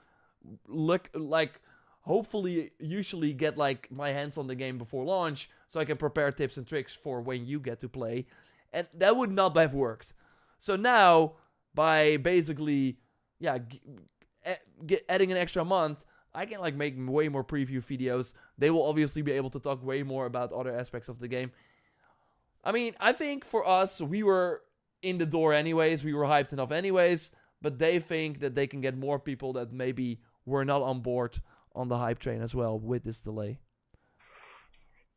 hopefully usually get like my hands on the game before launch so I can prepare tips and tricks for when you get to play, and that would not have worked. So now, by basically adding an extra month, I can like make way more preview videos. They will obviously be able to talk way more about other aspects of the game. I mean, I think for us, we were in the door anyways. We were hyped enough anyways. But they think that they can get more people that maybe were not on board on the hype train as well with this delay.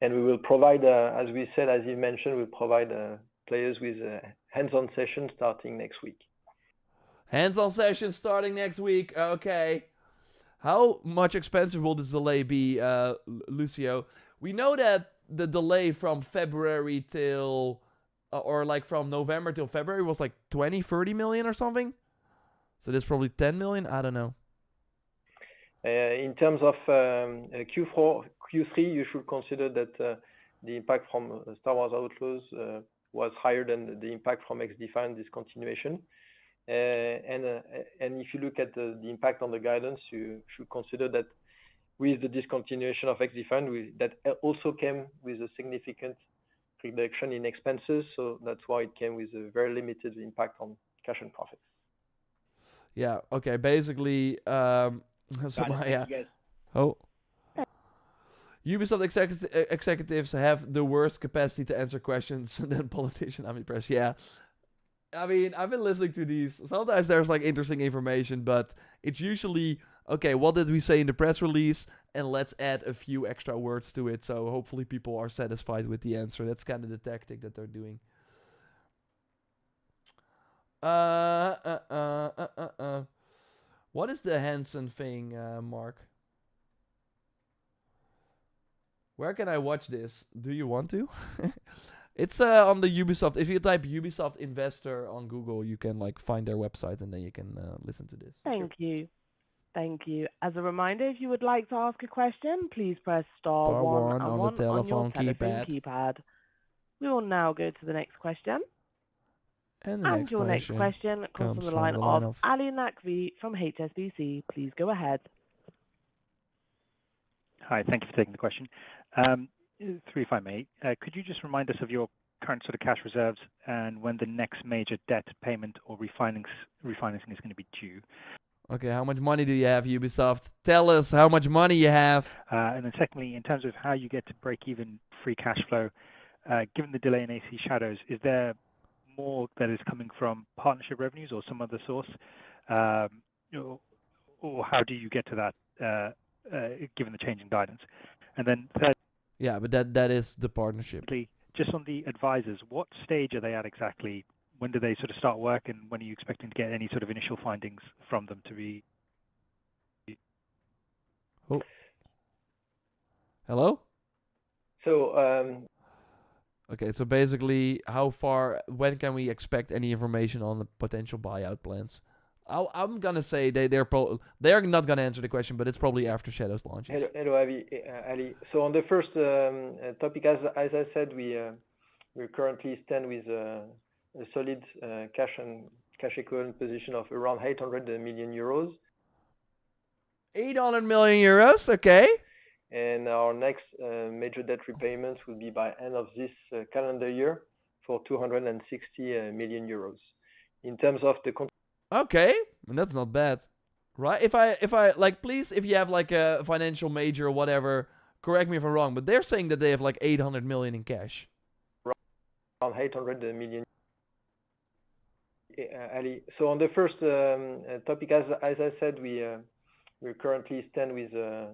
And we will provide, as we said, as you mentioned, we'll provide players with hands-on sessions starting next week. Hands-on sessions starting next week. Okay. How much expensive will this delay be, Lucio? We know that the delay from February till, or like from November till February was like 20, 30 million or something. So this is probably 10 million. I don't know. In terms of Q3, you should consider that the impact from Star Wars Outlaws was higher than the impact from XDefiant discontinuation. And if you look at the impact on the guidance, you should consider that with the discontinuation of XDefiant, that also came with a significant reduction in expenses. So that's why it came with a very limited impact on cash and profits. Yeah. Okay. Basically, Ubisoft executives have the worst capacity to answer questions than politicians. I'm impressed. Yeah. I mean, I've been listening to these. Sometimes there's like interesting information, but it's usually, okay, what did we say in the press release? And let's add a few extra words to it. So hopefully people are satisfied with the answer. That's kind of the tactic that they're doing. What is the Hansen thing, Mark? Where can I watch this? Do you want to? It's on the Ubisoft. If you type Ubisoft Investor on Google, you can like find their website and then you can listen to this. Thank you. Thank you. As a reminder, if you would like to ask a question, please press star one and one on your telephone keypad. We will now go to the next question. And your next question comes from the line of Ali Nakvi from HSBC. Please go ahead. Hi, thank you for taking the question. Three, if I may. Could you just remind us of your current sort of cash reserves and when the next major debt payment or refinancing is going to be due? Okay, how much money do you have, Ubisoft? Tell us how much money you have. And then secondly, in terms of how you get to break even free cash flow, given the delay in AC Shadows, is there more that is coming from partnership revenues or some other source? Or how do you get to that given the change in guidance? And then third, yeah, but that is the partnership. Just on the advisors, what stage are they at exactly? When do they sort of start work, and when are you expecting to get any sort of initial findings from them to be? Oh. Hello? So, okay, so basically, when can we expect any information on the potential buyout plans? I'm gonna say they're not gonna answer the question, but it's probably after Shadows launches. Hello, Ali. So on the first topic, as I said, we currently stand with a solid cash equivalent position of around 800 million euros. 800 million euros, okay. And our next major debt repayments will be by end of this calendar year for 260 million euros. In terms of the okay, that's not bad, right? If I like, please, if you have like a financial major or whatever, correct me if I'm wrong, but they're saying that they have like 800 million in cash. Around 800 million. Ali. So on the first topic, as I said, we currently stand with a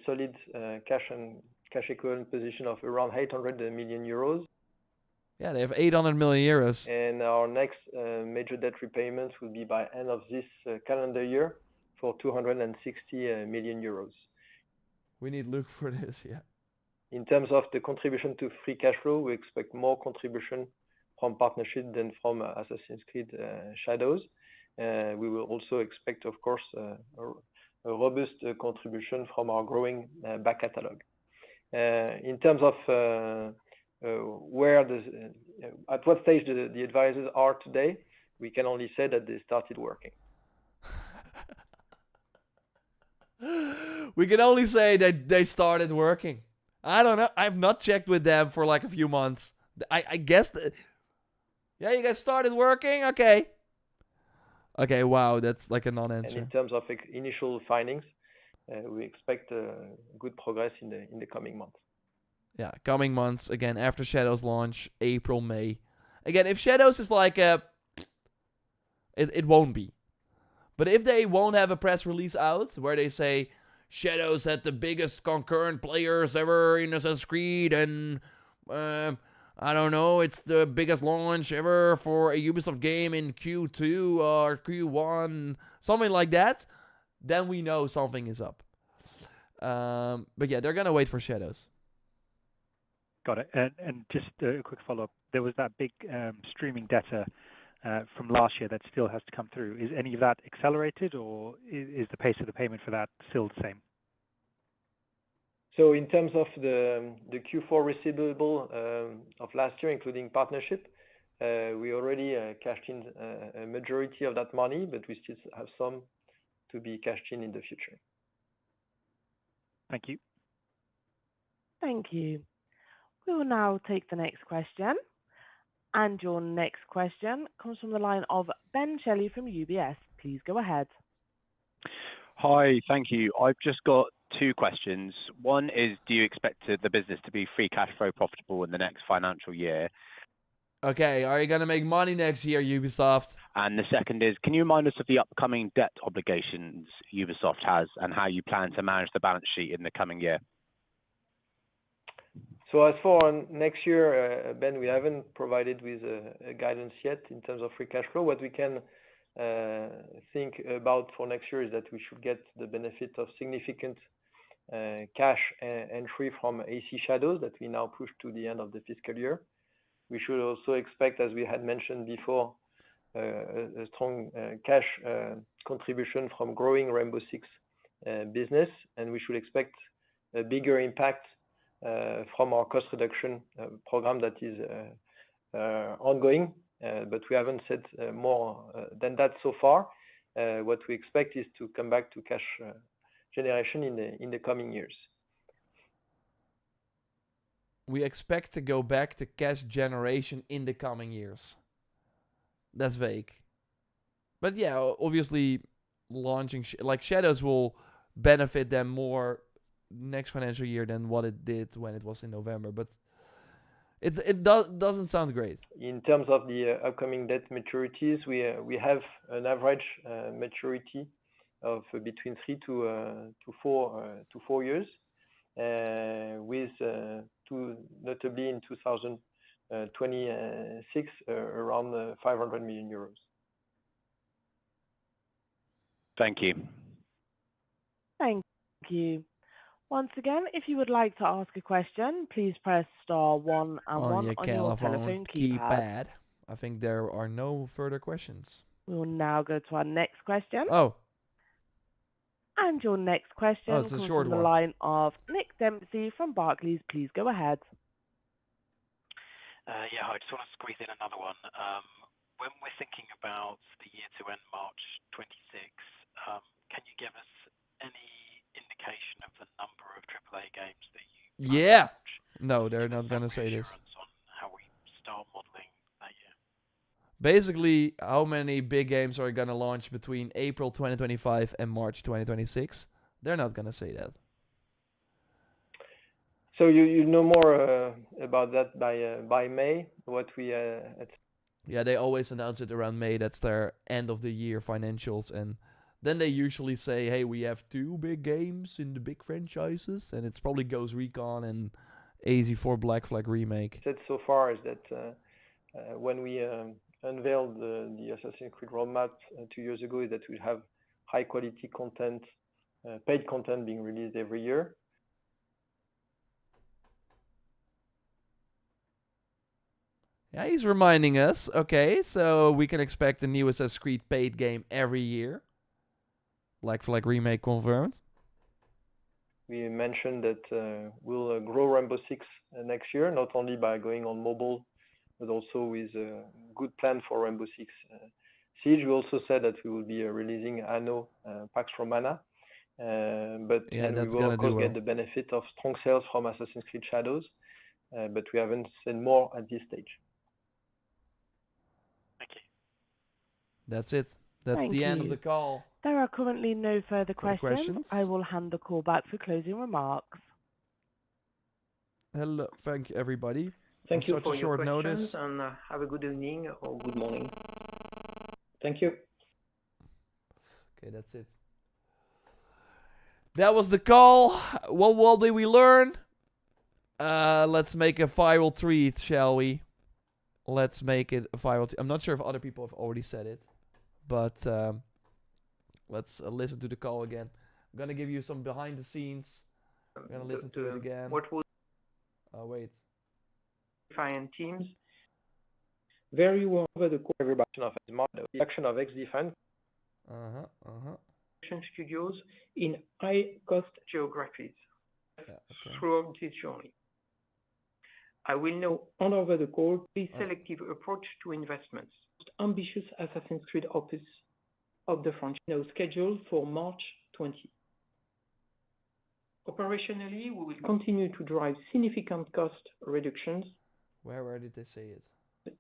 solid cash and cash equivalent position of around 800 million euros. Yeah, they have 800 million euros. And our next major debt repayments will be by end of this calendar year for 260 million euros. We need Luke for this, yeah. In terms of the contribution to free cash flow, we expect more contribution from partnership than from Assassin's Creed Shadows. We will also expect, of course, a robust contribution from our growing back catalog. In terms of at what stage the advisors are today, we can only say that they started working. We can only say that they started working. I don't know. I've not checked with them for like a few months. I guess yeah, you guys started working? Okay. Okay, wow, that's like a non-answer. And in terms of initial findings, we expect good progress in the coming months. Yeah, coming months, again, after Shadows launch, April, May. Again, if Shadows is like it won't be. But if they won't have a press release out where they say Shadows had the biggest concurrent players ever in Assassin's Creed and I don't know, it's the biggest launch ever for a Ubisoft game in Q2 or Q1, something like that, then we know something is up. But yeah, they're going to wait for Shadows. Got it. And just a quick follow-up. There was that big streaming data from last year that still has to come through. Is any of that accelerated, or is the pace of the payment for that still the same? So in terms of the Q4 receivable of last year, including partnership, we already cashed in a majority of that money, but we still have some to be cashed in the future. Thank you. Thank you. We will now take the next question. And your next question comes from the line of Ben Shelley from UBS. Please go ahead. Hi, thank you. I've just got two questions. One is, do you expect the business to be free cash flow profitable in the next financial year? Okay, are you going to make money next year, Ubisoft? And the second is, can you remind us of the upcoming debt obligations Ubisoft has and how you plan to manage the balance sheet in the coming year? So as for next year, Ben, we haven't provided with a guidance yet in terms of free cash flow. What we can think about for next year is that we should get the benefit of significant cash entry from AC Shadows that we now push to the end of the fiscal year. We should also expect, as we had mentioned before, a strong cash contribution from growing Rainbow Six business, and we should expect a bigger impact from our cost reduction program that is ongoing, but we haven't said more than that so far. What we expect is to come back to cash generation in the coming years. We expect to go back to cash generation in the coming years. That's vague. But yeah, obviously launching like Shadows will benefit them more next financial year than what it did when it was in November, but it doesn't sound great. In terms of the upcoming debt maturities, we have an average maturity of between 3 to 4 years, with notably in 2026 around 500 million euros. Thank you. Thank you. Once again, if you would like to ask a question, please press star 1 and 1 on your telephone keypad. I think there are no further questions. We will now go to our next question. Oh. And your next question comes from the line of Nick Dempsey from Barclays. Please go ahead. Yeah, I just want to squeeze in another one. When we're thinking about the year to end March 26, can you give us any indication of the number of AAA games that you Yeah. No, they're not going to say this. On how we start modeling that year. Basically, how many big games are going to launch between April 2025 and March 2026? They're not going to say that. So you know more about that by May. What we Yeah, they always announce it around May. That's their end of the year financials, and then they usually say, "Hey, we have 2 big games in the big franchises," and it's probably Ghost Recon and AZ4 Black Flag remake. said so far is that when we unveiled the Assassin's Creed roadmap 2 years ago, is that we have high quality content, paid content being released every year. Yeah, he's reminding us. Okay, so we can expect a new Assassin's Creed paid game every year. Black Flag remake confirmed. We mentioned that we'll grow Rainbow Six next year, not only by going on mobile, but also with a good plan for Rainbow Six Siege. We also said that we will be releasing Anno Pax Romana, but Yeah, and we that's will gonna of course do get well. the benefit of strong sales from Assassin's Creed Shadows, but we haven't said more at this stage. Thank you. That's it. That's Thank the end of you. the call. There are currently no further Further questions. I questions? will hand the call back for closing remarks. Hello, thank you everybody. Thank On you such for a your short questions, notice. and have a good evening or good morning. Thank you. Okay, that's it. That was the call. What did we learn? Let's make a viral tweet, shall we? Let's make it a viral tweet. I'm not sure if other people have already said it, but let's listen to the call again. I'm gonna give you some behind the scenes. I'm gonna listen to it again. What would Oh wait. define teams very well over the course Every the action of XDefiant of studios in high-cost geographies Yeah, okay. throughout this journey. I will now hand over the call to a selective approach to investments. Most ambitious Assassin's Creed opus of the franchise now scheduled for March 20. Operationally, we will continue to drive significant cost reductions Where did they say it?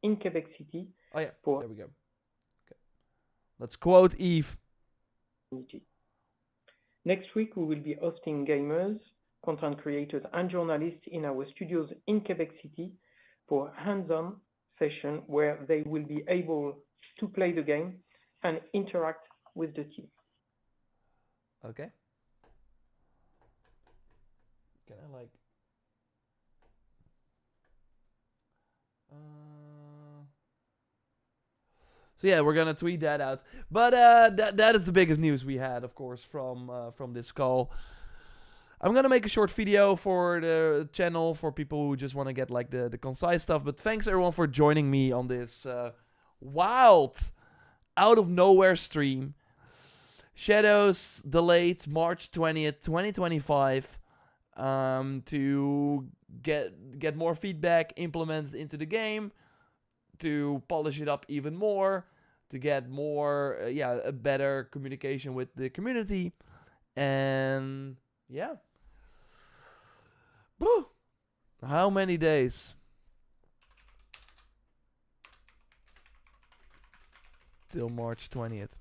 in Quebec City. Oh yeah, For there we go. Okay. Let's quote Eve. Next week, we will be hosting gamers, content creators, and journalists in our studios in Quebec City for a hands-on session where they will be able to play the game and interact with the team. Okay. Can I like... So yeah, we're gonna tweet that out. But that is the biggest news we had, of course, from this call. I'm gonna make a short video for the channel for people who just want to get like the concise stuff. But thanks everyone for joining me on this wild, out of nowhere stream. Shadows delayed March 20th, 2025. To get more feedback implemented into the game, to polish it up even more, to get more a better communication with the community, and yeah. Woo! How many days till March 20th?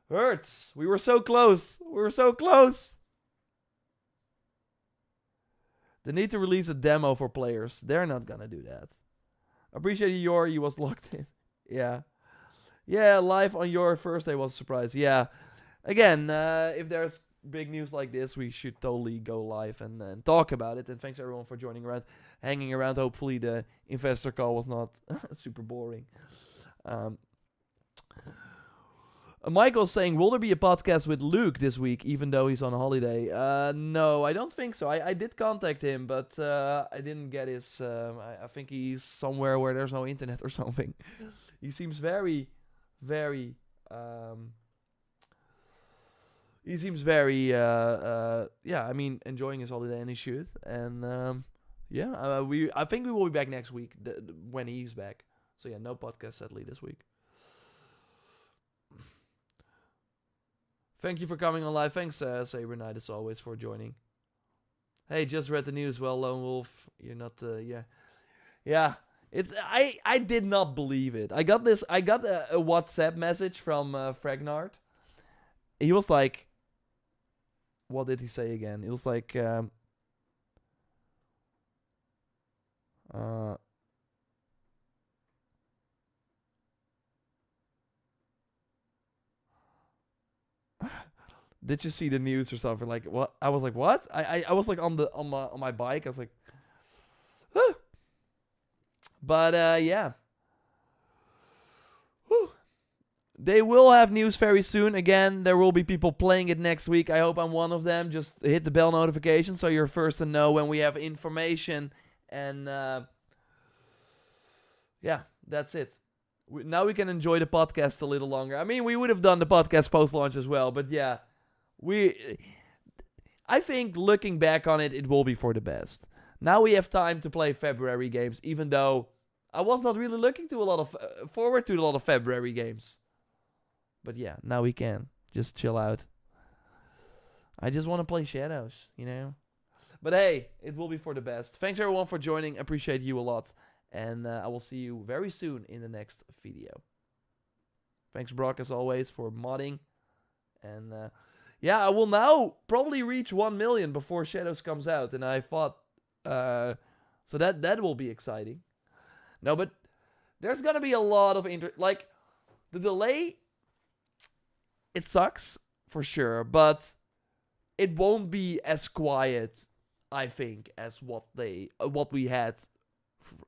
Hurts. We were so close. We were so close. They need to release a demo for players. They're not gonna do that. Appreciate you, Yor. You was locked in. Yeah. Yeah, live on your first day was a surprise. Yeah. Again, if there's big news like this, we should totally go live and talk about it. And thanks everyone for joining around, hanging around. Hopefully the investor call was not super boring. Michael's saying, will there be a podcast with Luke this week, even though he's on holiday? No, I don't think so. I did contact him, but I didn't get his... I think he's somewhere where there's no internet or something. He seems very, very... he seems very... enjoying his holiday, and he should. And I think we will be back next week, when he's back. So yeah, no podcast, sadly, this week. Thank you for coming on live. Thanks, Saber Knight, as always, for joining. Hey, just read the news. Well, Lone Wolf, you're not, I did not believe it. I got a WhatsApp message from Fragnard. He was like, what did he say again? He was like, did you see the news or something? Like what? I was like, what? I was like on my bike. I was like, huh. But yeah. Whew. They will have news very soon. Again, there will be people playing it next week. I hope I'm one of them. Just hit the bell notification so you're first to know when we have information. And yeah, that's it. Now we can enjoy the podcast a little longer. I mean, we would have done the podcast post-launch as well. But yeah, I think looking back on it, it will be for the best. Now we have time to play February games, even though I was not really looking to forward to a lot of February games. But yeah, now we can. Just chill out. I just want to play Shadows, you know? But hey, it will be for the best. Thanks everyone for joining. Appreciate you a lot. And I will see you very soon in the next video. Thanks Brock as always for modding. And yeah, I will now probably reach 1 million before Shadows comes out. And I thought... so that will be exciting. No, but there's gonna be a lot of like, the delay... It sucks, for sure, but it won't be as quiet, I think, as what we had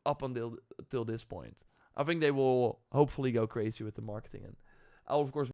up until this point. I think they will hopefully go crazy with the marketing, and I'll of course